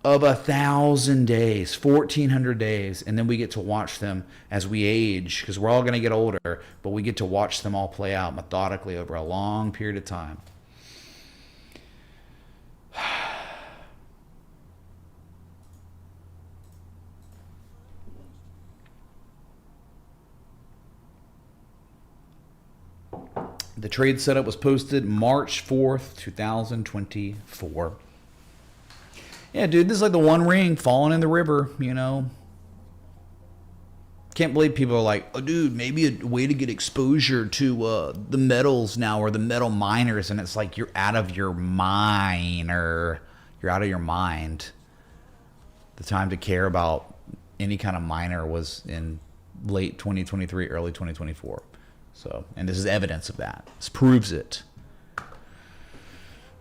of 1,000 days, 1,400 days, and then we get to watch them as we age, because we're all going to get older, but we get to watch them all play out methodically over a long period of time. The trade setup was posted March 4th, 2024. Yeah, dude, this is like the One Ring falling in the river, you know. Can't believe people are like, oh, dude, maybe a way to get exposure to the metals now, or the metal miners. And it's like, you're out of your miner. You're out of your mind. The time to care about any kind of miner was in late 2023, early 2024. So, and this is evidence of that. This proves it.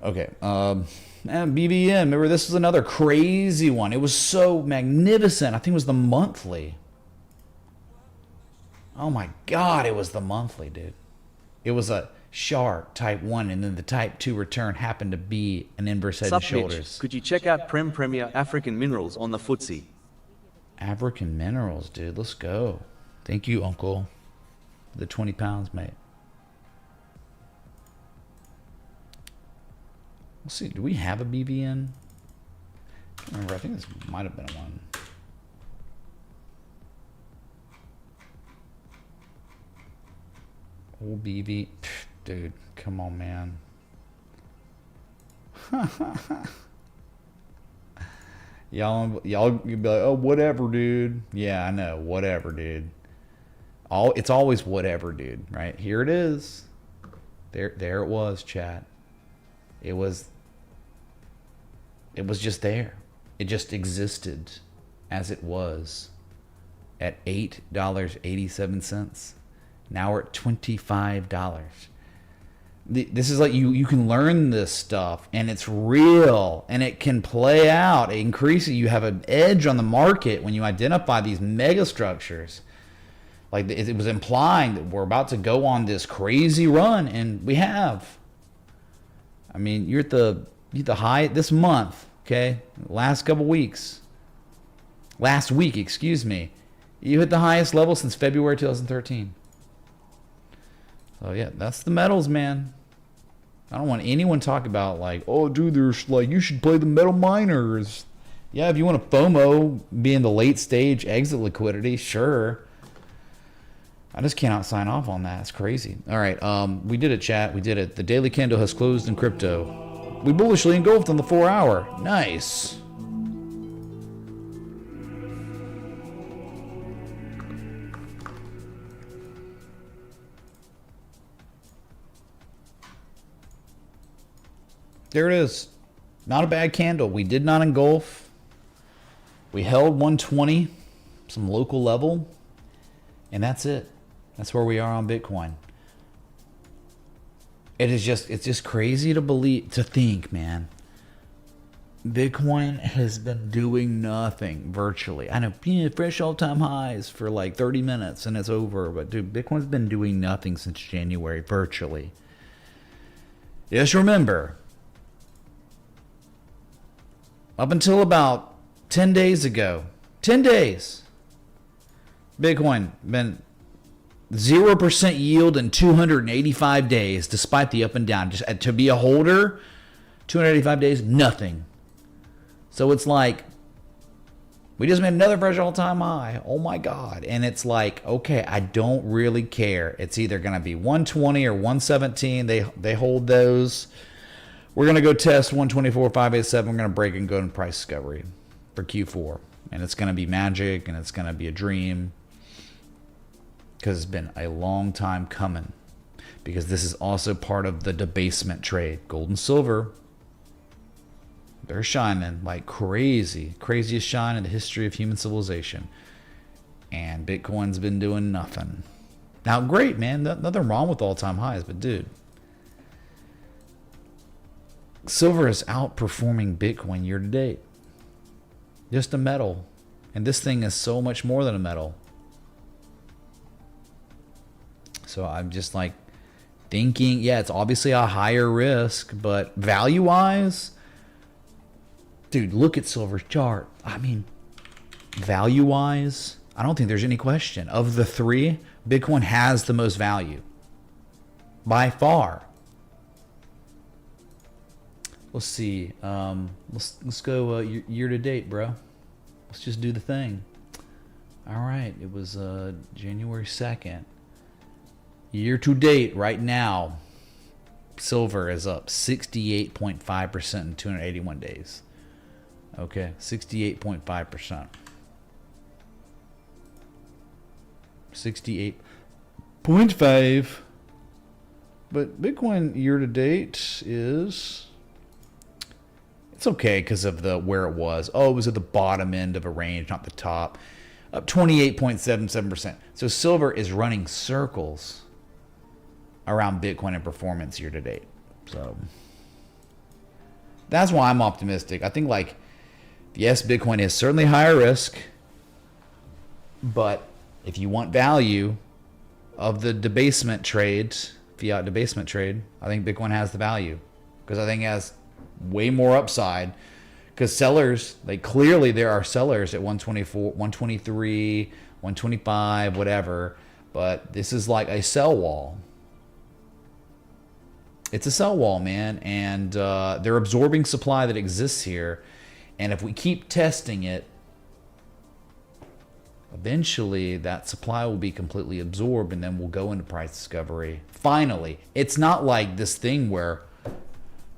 Okay. And BVN, remember, this was another crazy one. It was so magnificent. I think it was the monthly. Oh my God, it was the monthly, dude. It was a shark type 1, and then the type 2 return happened to be an inverse head and shoulders. Could you check out Premier African Minerals on the FTSE? African Minerals, dude. Let's go. Thank you, Uncle. The 20 pounds, mate. Let's see. Do we have a BVN? I can't remember. I think this might have been one. Old BV. Pfft, dude, come on, man. Y'all you'd be like, oh, whatever, dude. Yeah, I know. Whatever, dude. It's always whatever, dude, right? Here it is. There it was, chat. It was just there. It just existed as it was at $8.87. Now we're at $25. This is like, you can learn this stuff, and it's real, and it can play out. It increases. You have an edge on the market when you identify these mega structures. Like, it was implying that we're about to go on this crazy run, and we have. I mean, you're at the high this month, okay? Last couple weeks. Last week, excuse me. You hit the highest level since February 2013. So, yeah, that's the metals, man. I don't want anyone to talk about, like, oh, dude, there's, like, you should play the metal miners. Yeah, if you want to FOMO, be in the late stage exit liquidity, sure. I just cannot sign off on that. It's crazy. All right, we did it, chat. We did it. The daily candle has closed in crypto. We bullishly engulfed on the 4-hour. Nice. There it is. Not a bad candle. We did not engulf. We held 120, some local level, and that's it. That's where we are on Bitcoin. It's just crazy to think, man. Bitcoin has been doing nothing virtually. I know, fresh all-time highs for like 30 minutes and it's over. But dude, Bitcoin's been doing nothing since January, virtually. Just remember, up until about 10 days ago, 10 days, Bitcoin been 0% yield in 285 days, despite the up and down. Just to be a holder, 285 days, nothing. So it's like, we just made another fresh all-time high. Oh my God. And it's like, okay, I don't really care. It's either going to be 120 or 117. They hold those. We're going to go test 124.587. We're going to break and go in price discovery for Q4. And it's going to be magic, and it's going to be a dream. Because it's been a long time coming. Because this is also part of the debasement trade. Gold and silver. They're shining like crazy. Craziest shine in the history of human civilization. And Bitcoin's been doing nothing. Now, great, man. Nothing wrong with all-time highs, but dude, silver is outperforming Bitcoin year to date. Just a metal. And this thing is so much more than a metal. So I'm just like thinking, yeah, it's obviously a higher risk, but value-wise, dude, look at silver's chart. I mean, value-wise, I don't think there's any question. Of the three, Bitcoin has the most value. By far. Let's see. Let's go year to date, bro. Let's just do the thing. All right. It was January 2nd. Year to date, right now, silver is up 68.5% in 281 days. Okay, 68.5%. 68.5. But Bitcoin year to date is, it's okay because of the where it was. Oh, it was at the bottom end of a range, not the top. Up 28.77%. So silver is running circles around Bitcoin and performance year to date. So that's why I'm optimistic. I think, like, yes, Bitcoin is certainly higher risk, but if you want value of the debasement trade, fiat debasement trade, I think Bitcoin has the value, because I think it has way more upside. Because sellers, like, clearly there are sellers at 124, 123, 125, whatever, but this is like a sell wall. It's a sell wall, man, and they're absorbing supply that exists here. And if we keep testing it, eventually that supply will be completely absorbed, and then we'll go into price discovery. Finally, it's not like this thing where,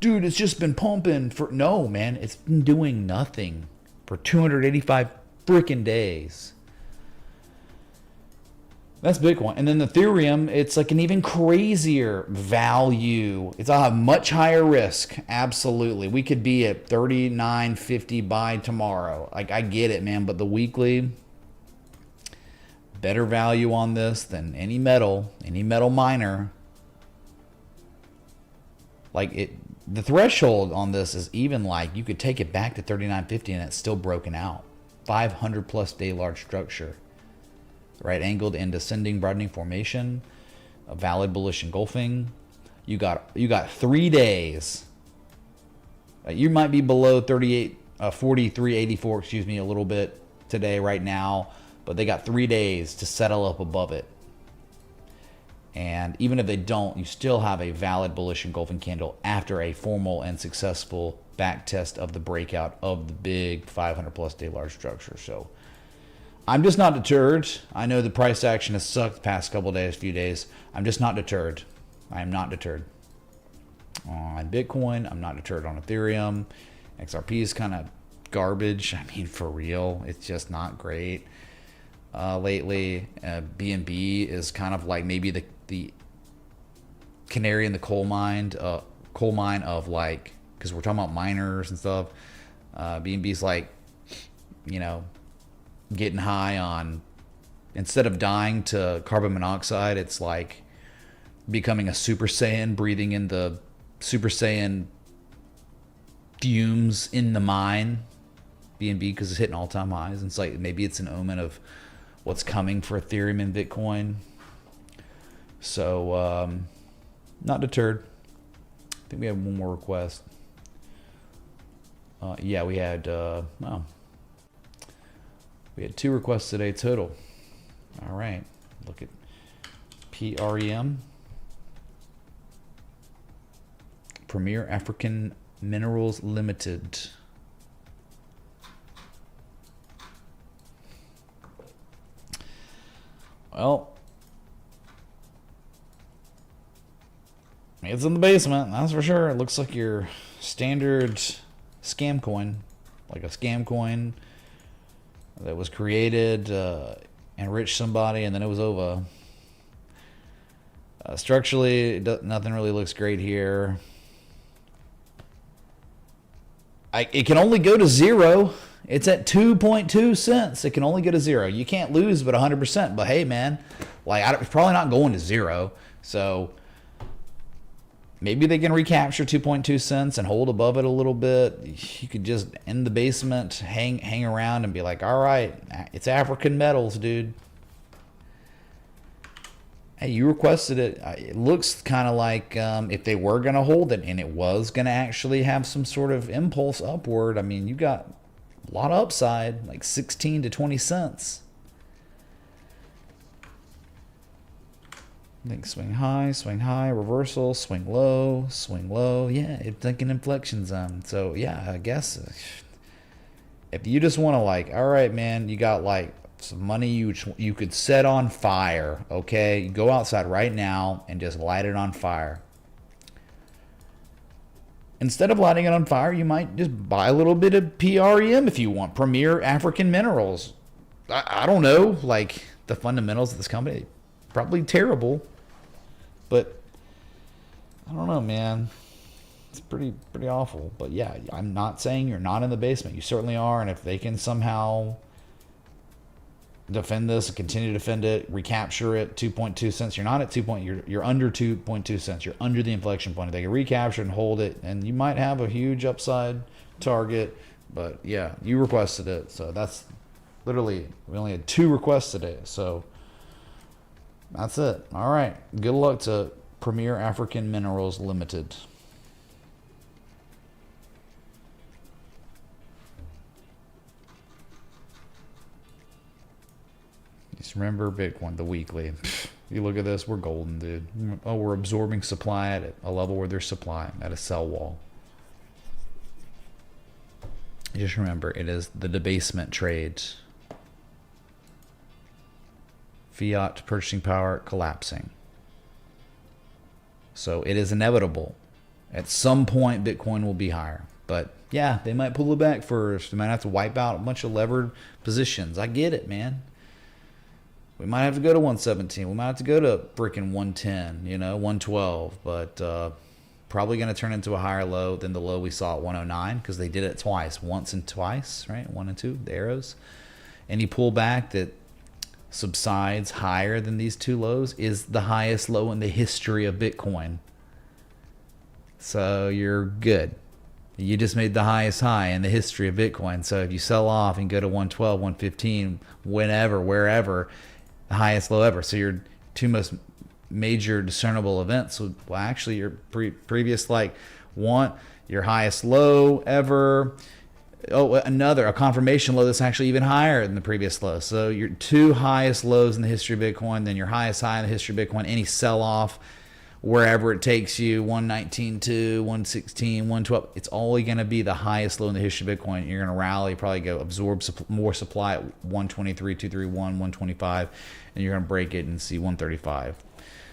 dude, it's just been pumping for... No, man, it's been doing nothing for 285 freaking days. That's Bitcoin. And then Ethereum, it's like an even crazier value. It's a much higher risk. Absolutely. We could be at 39.50 by tomorrow. Like, I get it, man. But the weekly, better value on this than any metal miner. Like, the threshold on this is even like you could take it back to 39.50 and it's still broken out. 500 plus day large structure. Right angled and descending broadening formation, a valid bullish engulfing. You got 3 days. You might be below 43.84, excuse me, a little bit today right now, but they got 3 days to settle up above it. And even if they don't, you still have a valid bullish engulfing candle after a formal and successful back test of the breakout of the big 500 plus day large structure. So I'm just not deterred. I know the price action has sucked the past few days. I'm just not deterred. I am not deterred on Bitcoin. I'm not deterred on Ethereum. XRP is kind of garbage. I mean, for real, it's just not great lately. BNB is kind of like maybe the canary in the coal mine of, like, because we're talking about miners and stuff. BNB's like, you know, getting high on, instead of dying to carbon monoxide, it's like becoming a Super Saiyan, breathing in the Super Saiyan fumes in the mine. BNB, because it's hitting all-time highs, and it's like maybe it's an omen of what's coming for Ethereum and Bitcoin. So not deterred. I think we have one more request. Yeah, we had we had 2 requests today total. All right, look at PREM, Premier African Minerals Limited. Well, it's in the basement, that's for sure. It looks like your standard scam coin, like a scam coin that was created, enriched somebody, and then it was over. Structurally, nothing really looks great here. it can only go to zero. It's at 2.2 cents. It can only go to zero. You can't lose but 100%. But hey, man, like it's probably not going to zero. So maybe they can recapture 2.2 cents and hold above it a little bit. You could just in the basement hang around and be like, all right, it's African metals, dude. Hey, you requested it. It looks kind of like if they were going to hold it and it was going to actually have some sort of impulse upward. I mean, you got a lot of upside, like 16 to 20 cents. I think swing high, reversal, swing low. Yeah, it's like an inflection zone. So yeah, I guess if you just want to like, all right, man, you got like some money you could set on fire. Okay, you go outside right now and just light it on fire. Instead of lighting it on fire, you might just buy a little bit of PREM if you want. Premier African Minerals. I don't know, like the fundamentals of this company, probably terrible. But I don't know, man. It's pretty awful. But yeah, I'm not saying you're not in the basement. You certainly are. And if they can somehow defend this and continue to defend it, recapture it, 2.2 cents. You're not at 2 point. You're under 2.2 cents. You're under the inflection point. If they can recapture and hold it, and you might have a huge upside target. But yeah, you requested it, so that's literally we only had 2 requests today. So that's it. All right. Good luck to Premier African Minerals Limited. Just remember Bitcoin, the weekly. You look at this, we're golden, dude. Oh, we're absorbing supply at a level where there's supply, at a sell wall. Just remember, it is the debasement trade. Fiat purchasing power collapsing. So it is inevitable. At some point, Bitcoin will be higher. But yeah, they might pull it back first. They might have to wipe out a bunch of levered positions. I get it, man. We might have to go to 117. We might have to go to freaking 110, 112. But probably going to turn into a higher low than the low we saw at 109 because they did it twice. Once and twice, right? 1 and 2, the arrows. Any pullback that subsides higher than these 2 lows is the highest low in the history of Bitcoin. So you're good. You just made the highest high in the history of Bitcoin. So if you sell off and go to 112, 115, whenever, wherever, the highest low ever. So your 2 most major discernible events would, well, actually your previous your highest low ever. Oh, a confirmation low that's actually even higher than the previous low. So your 2 highest lows in the history of Bitcoin, then your highest high in the history of Bitcoin, any sell-off, wherever it takes you, 119.2, 116, 112, it's only going to be the highest low in the history of Bitcoin. You're going to rally, probably go absorb more supply at 123, 231, 125, and you're going to break it and see 135.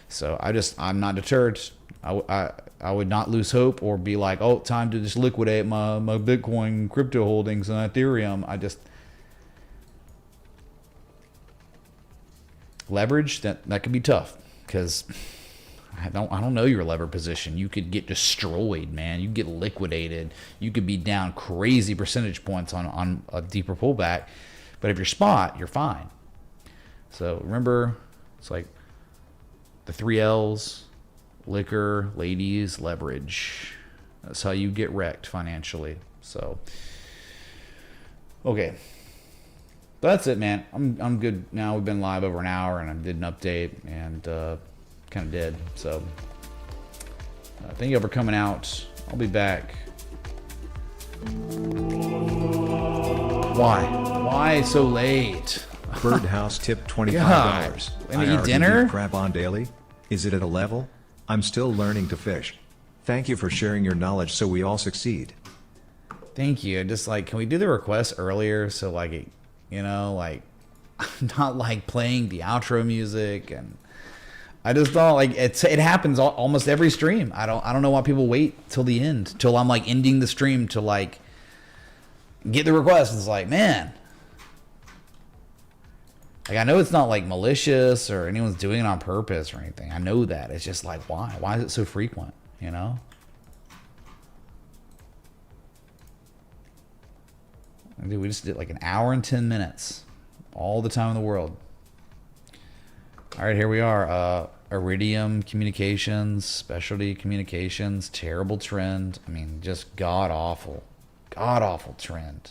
So I'm not deterred. I would not lose hope or be like, oh, time to just liquidate my Bitcoin crypto holdings on Ethereum. Leverage, that could be tough because I don't know your lever position. You could get destroyed, man. You get liquidated. You could be down crazy percentage points on a deeper pullback. But if you're spot, you're fine. So remember, it's like the 3 L's. Liquor, ladies, leverage. That's how you get wrecked financially. So, okay. That's it, man. I'm good now. We've been live over an hour, and I did an update, and kind of did. So, thank you for coming out. I'll be back. Why so late? Birdhouse tip $25. God. Wanna eat I already dinner? do crab on daily. Is it at a level? I'm still learning to fish. Thank you for sharing your knowledge so we all succeed. Thank you. Just can we do the request earlier so not like playing the outro music, and I just don't it happens almost every stream. I don't know why people wait till the end, till I'm ending the stream to get the request. It's man. I know it's not malicious or anyone's doing it on purpose or anything. I know that. It's just why? Why is it so frequent? Dude, we just did like an hour and 10 minutes. All the time in the world. All right, here we are. Iridium Communications, Specialty Communications, terrible trend. I mean, just god-awful. God-awful trend.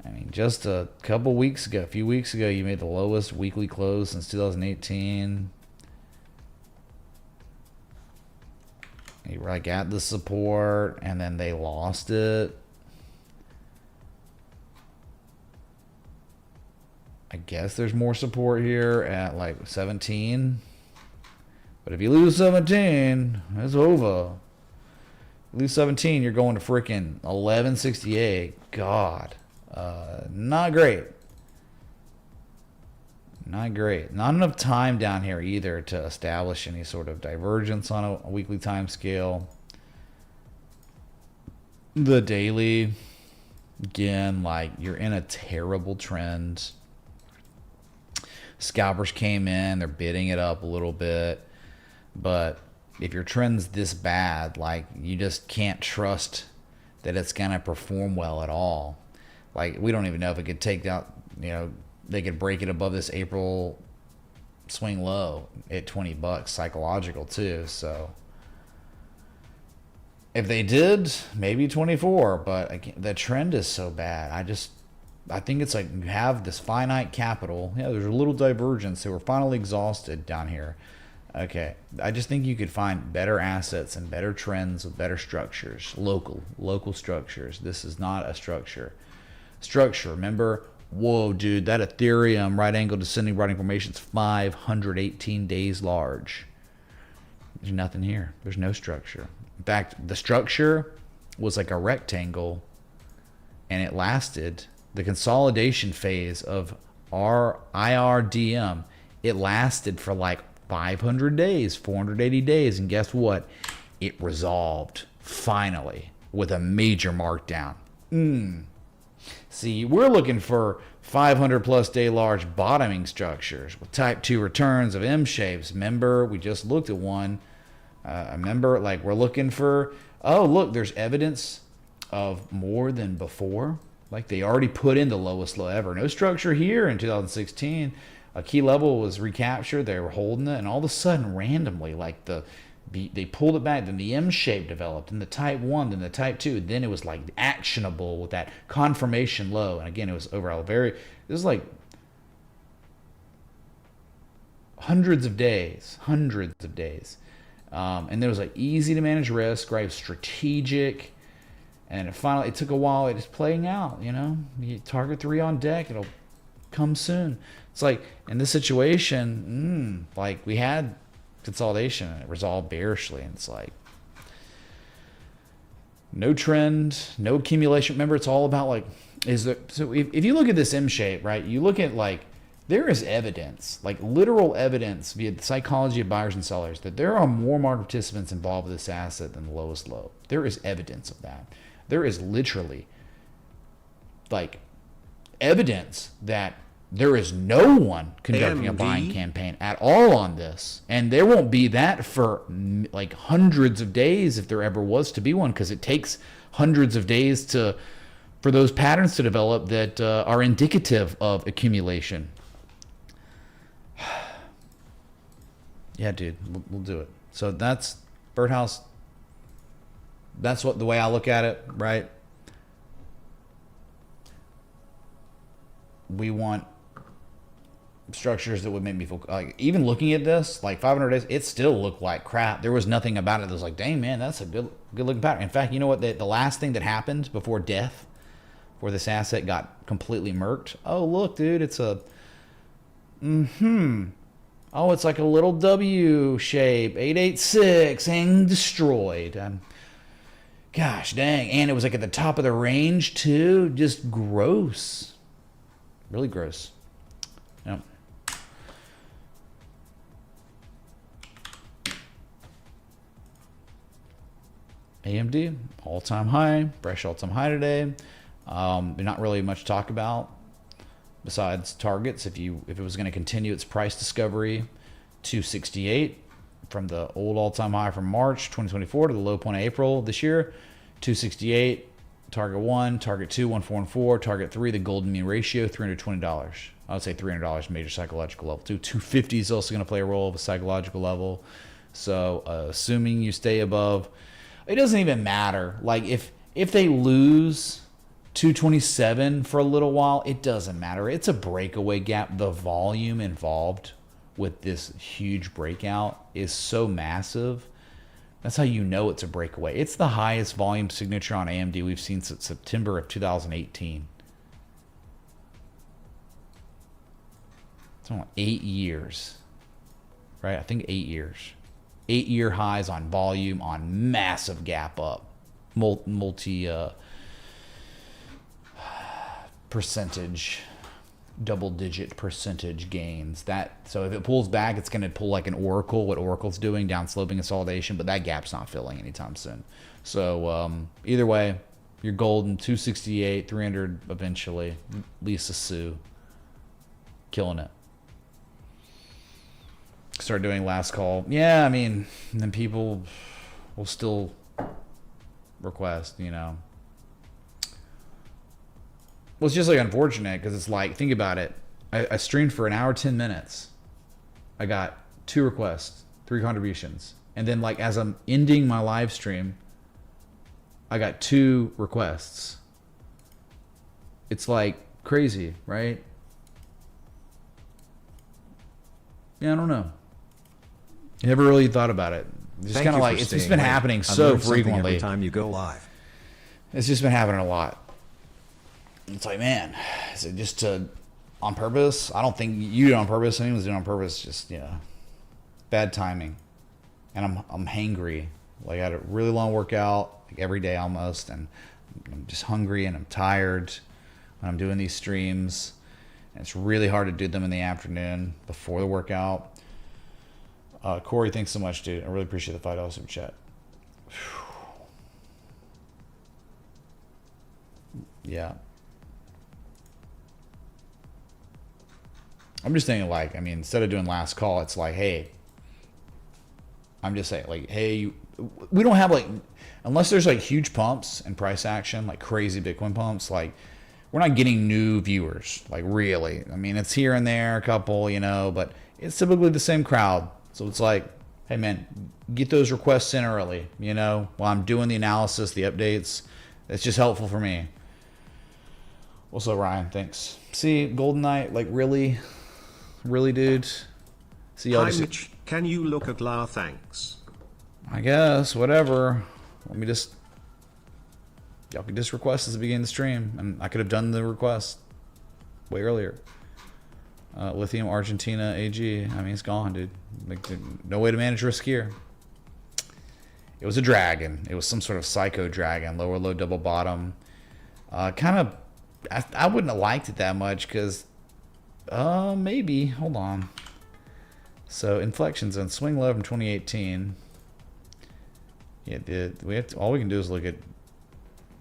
I mean, just a few weeks ago, you made the lowest weekly close since 2018. You were like at the support, and then they lost it. I guess there's more support here at like 17. But if you lose 17, it's over. You lose 17, you're going to freaking 1168. God. Not great. Not great. Not enough time down here either to establish any sort of divergence on a weekly time scale. The daily, again, like you're in a terrible trend. Scalpers came in, they're bidding it up a little bit. But if your trend's this bad, like you just can't trust that it's going to perform well at all. Like we don't even know if it could take out, they could break it above this April swing low at $20, psychological too. So if they did, maybe 24, but the trend is so bad. I think it's like you have this finite capital. Yeah, there's a little divergence. So we're finally exhausted down here. Okay, I just think you could find better assets and better trends with better structures, local structures. This is not a structure. Remember, whoa, dude, that Ethereum right angle descending broadening formation is 518 days large. There's nothing here. There's no structure. In fact, the structure was like a rectangle, and it lasted. The consolidation phase of our IRDM, it lasted for like 500 days, 480 days, and guess what? It resolved finally with a major markdown. See, we're looking for 500 plus day large bottoming structures with type 2 returns of M shapes. Remember, we just looked at one. Remember, like we're looking for, oh, look, there's evidence of more than before. Like they already put in the lowest low ever. No structure here in 2016. A key level was recaptured. They were holding it, and all of a sudden, randomly, like they pulled it back. Then the M shape developed, and the type 1, then the type 2. Then it was like actionable with that confirmation low. And again, it was overall this is like hundreds of days. And then it was like easy to manage risk, right? Strategic. And it took a while. It is playing out, You target 3 on deck. It'll come soon. It's like in this situation, like we had consolidation and it resolved bearishly. And it's like no trend, no accumulation. Remember, it's all about like, so if you look at this M shape, right? You look at like, there is evidence, like literal evidence via the psychology of buyers and sellers that there are more market participants involved with this asset than the lowest low. There is evidence of that. There is literally like evidence that there is no one conducting a buying campaign at all on this. And there won't be that for like hundreds of days if there ever was to be one, because it takes hundreds of days for those patterns to develop that are indicative of accumulation. Yeah, dude, we'll do it. So that's Birdhouse. That's the way I look at it, right? We want structures that would make me feel like, even looking at this, like 500 days, it still looked like crap. There was nothing about it that was like, dang, man, that's a good looking pattern. In fact, you know what? The last thing that happened before death, before this asset got completely murked. Oh, look, dude, it's a oh, it's like a little W shape, 886, and destroyed. Gosh dang. And it was like at the top of the range too. Just gross. Really gross. Yep. AMD, all-time high, fresh all-time high today. Not really much to talk about besides targets. If it was going to continue its price discovery, 268 from the old all-time high from March 2024 to the low point of April this year, 268. Target 1, target 2, 1.414, target 3, the golden mean ratio, $320. I would say $300 major psychological level 2. 250 is also going to play a role of a psychological level. So assuming you stay above, it doesn't even matter. Like if they lose 227 for a little while, it doesn't matter. It's a breakaway gap. The volume involved with this huge breakout is so massive. That's how you know it's a breakaway. It's the highest volume signature on AMD we've seen since September of 2018. It's only 8 years, right? I think 8 years. 8-year highs on volume on massive gap up, multi percentage, double-digit percentage gains. So if it pulls back, it's going to pull like an Oracle, what Oracle's doing, down sloping consolidation, but that gap's not filling anytime soon. So either way, you're golden, 268, 300 eventually. Lisa Sue, killing it. Start doing last call. Yeah, I mean, and then people will still request, you know. Well, it's just like unfortunate because it's like, think about it. I streamed for an hour, 10 minutes. I got 2 requests, 3 contributions. And then like as I'm ending my live stream, I got 2 requests. It's like crazy, right? Yeah, I don't know. I never really thought about it. It's just kind of like, it's just been happening so frequently. Every time you go live. It's just been happening a lot. It's like, man, is it just on purpose? I don't think you did it on purpose. Anyone's doing it on purpose. Just, you know, bad timing. And I'm hangry. Like I had a really long workout, like every day almost, and I'm just hungry and I'm tired when I'm doing these streams. And it's really hard to do them in the afternoon before the workout. Corey, thanks so much, dude. I really appreciate the $5 super chat. Yeah. I'm just thinking like, I mean, instead of doing last call, it's like, hey, I'm just saying like, hey, we don't have like, unless there's like huge pumps and price action, like crazy Bitcoin pumps, like we're not getting new viewers, like really. I mean, it's here and there, a couple, you know, but it's typically the same crowd. So it's like, hey man, get those requests in early, you know, while I'm doing the analysis, the updates. It's just helpful for me. Also, Ryan, thanks. See, Golden Knight, like really, dude. See, y'all. Hi, Mitch. Can you look at La? Thanks. I guess, whatever. Let me just. Y'all could just request at the beginning of the stream, and I could have done the request way earlier. Lithium Argentina AG. I mean, it's gone, dude. Like, no way to manage risk here. It was a dragon. It was some sort of psycho dragon. Lower low double bottom. Kind of. I wouldn't have liked it that much because. Maybe. Hold on. So inflection zone, swing low from 2018. Yeah, all we can do is look at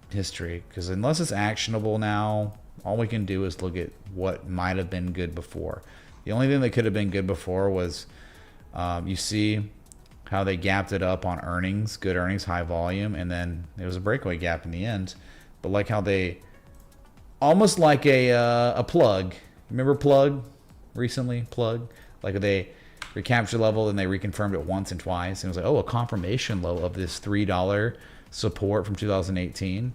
history because unless it's actionable now, all we can do is look at what might have been good before. The only thing that could have been good before was you see how they gapped it up on earnings, good earnings, high volume, and then there was a breakaway gap in the end. But like how they almost like a plug. Remember plug recently? Plug, like they recapture level and they reconfirmed it once and twice, and it was like, oh, a confirmation low of this $3 support from 2018.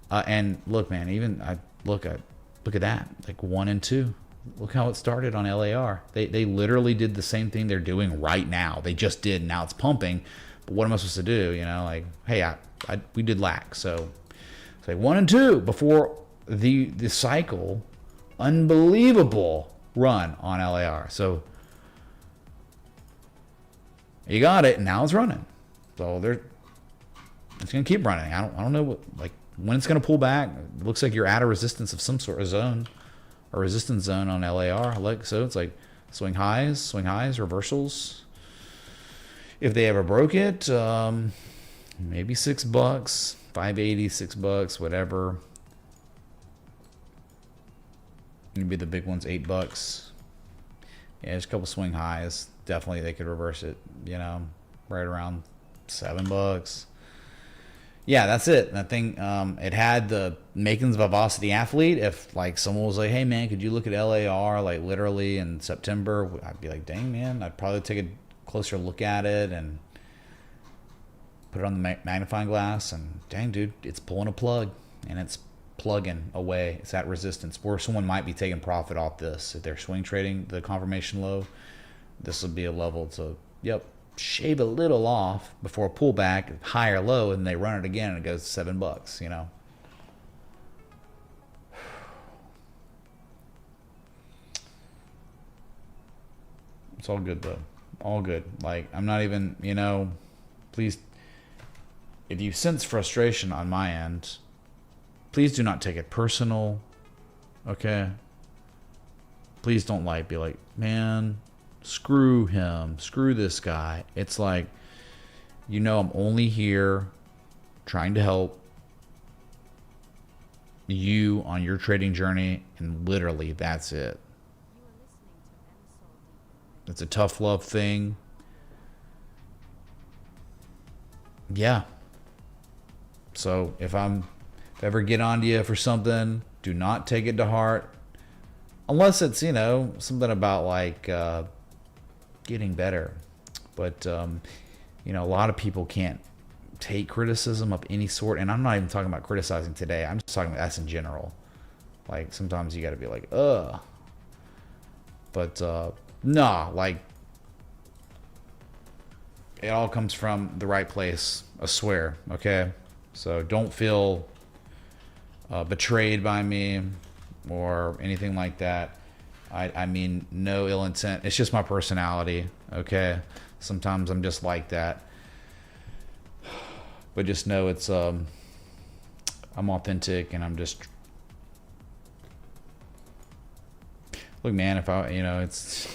And look, man, even look at that, like 1 and 2. Look how it started on LAR. They literally did the same thing they're doing right now. They just did. Now it's pumping. But what am I supposed to do? You know, like, hey, we did lack. So it's like 1 and 2 before the cycle. Unbelievable run on LAR. So you got it, and now it's running. So it's gonna keep running. I don't know what, like, when it's gonna pull back. It looks like you're at a resistance of some sort of zone, a resistance zone on LAR. Like, so it's like swing highs, reversals. If they ever broke it, maybe $6, $5.80, $6, whatever. Maybe the big one's $8. Yeah, there's a couple swing highs. Definitely they could reverse it, you know, right around $7. Yeah, that's it. That thing, it had the makings of a Velocity athlete. If like someone was like, "Hey man, could you look at LAR like literally in September?" I'd be like, "Dang man," I'd probably take a closer look at it and put it on the magnifying glass. And dang, dude, it's pulling a plug and it's plugging away. It's at resistance where someone might be taking profit off this if they're swing trading the confirmation low. This would be a level to shave a little off before a pullback, high or low, and they run it again and it goes to $7, you know. It's all good though. All good. Like, I'm not even, you know, please, if you sense frustration on my end, please do not take it personal. Okay? Please don't like be like, man, screw him, screw this guy. It's like, you know, I'm only here trying to help you on your trading journey, and literally that's it. It's a tough love thing. Yeah. So if I ever get onto you for something, do not take it to heart. Unless it's, you know, something about like getting better. But, you know, a lot of people can't take criticism of any sort. And I'm not even talking about criticizing today. I'm just talking about that's in general. Like, sometimes you got to be like, ugh. But, nah, like, it all comes from the right place. I swear, okay? So don't feel betrayed by me or anything like that. I mean, no ill intent. It's just my personality, okay? Sometimes I'm just like that. But just know it's, I'm authentic and I'm just... Look, man, if I, you know, it's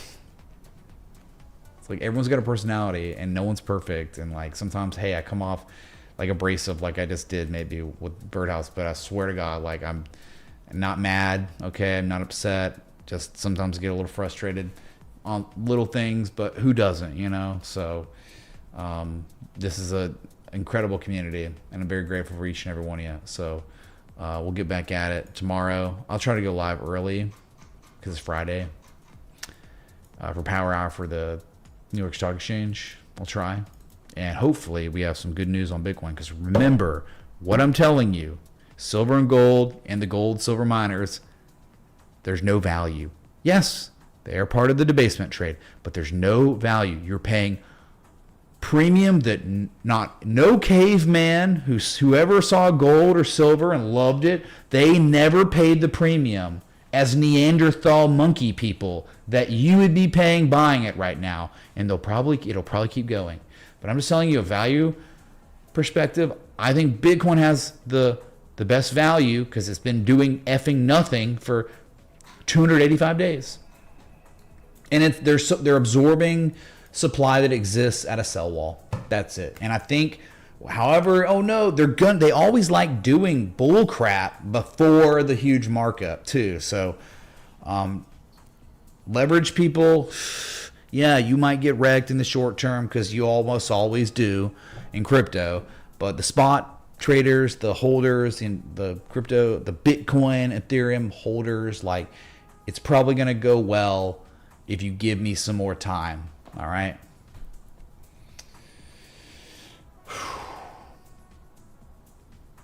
like everyone's got a personality and no one's perfect. And like sometimes, hey, I come off like abrasive like I just did maybe with Birdhouse. But I swear to God, like I'm not mad, okay? I'm not upset. Just sometimes get a little frustrated on little things, but who doesn't, you know? So this is a incredible community, and I'm very grateful for each and every one of you. So we'll get back at it tomorrow. I'll try to go live early because it's Friday for Power Hour for the New York Stock Exchange. I'll try, and hopefully we have some good news on Bitcoin. Because remember what I'm telling you: silver and gold, and the gold silver miners. There's no value. Yes, they are part of the debasement trade, but there's no value. You're paying premium that no caveman whoever saw gold or silver and loved it, they never paid the premium as Neanderthal monkey people that you would be paying buying it right now. And it'll probably keep going. But I'm just telling you a value perspective. I think Bitcoin has the best value because it's been doing effing nothing for 285 days. And they're absorbing supply that exists at a sell wall. That's it. And I think, however, oh no, they always like doing bull crap before the huge markup too. So leverage people, yeah, you might get wrecked in the short term because you almost always do in crypto. But the spot traders, the holders in the crypto, the Bitcoin, Ethereum holders, like, it's probably going to go well if you give me some more time. All right.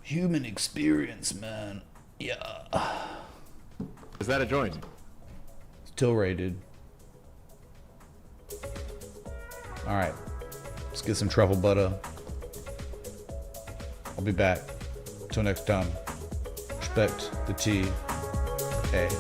Human experience, man. Yeah. Is that a joint? It's Tilray, dude. All right. Let's get some truffle butter. I'll be back. Till next time. Respect the tea. Hey.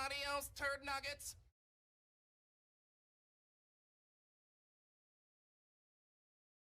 Adios, turd nuggets.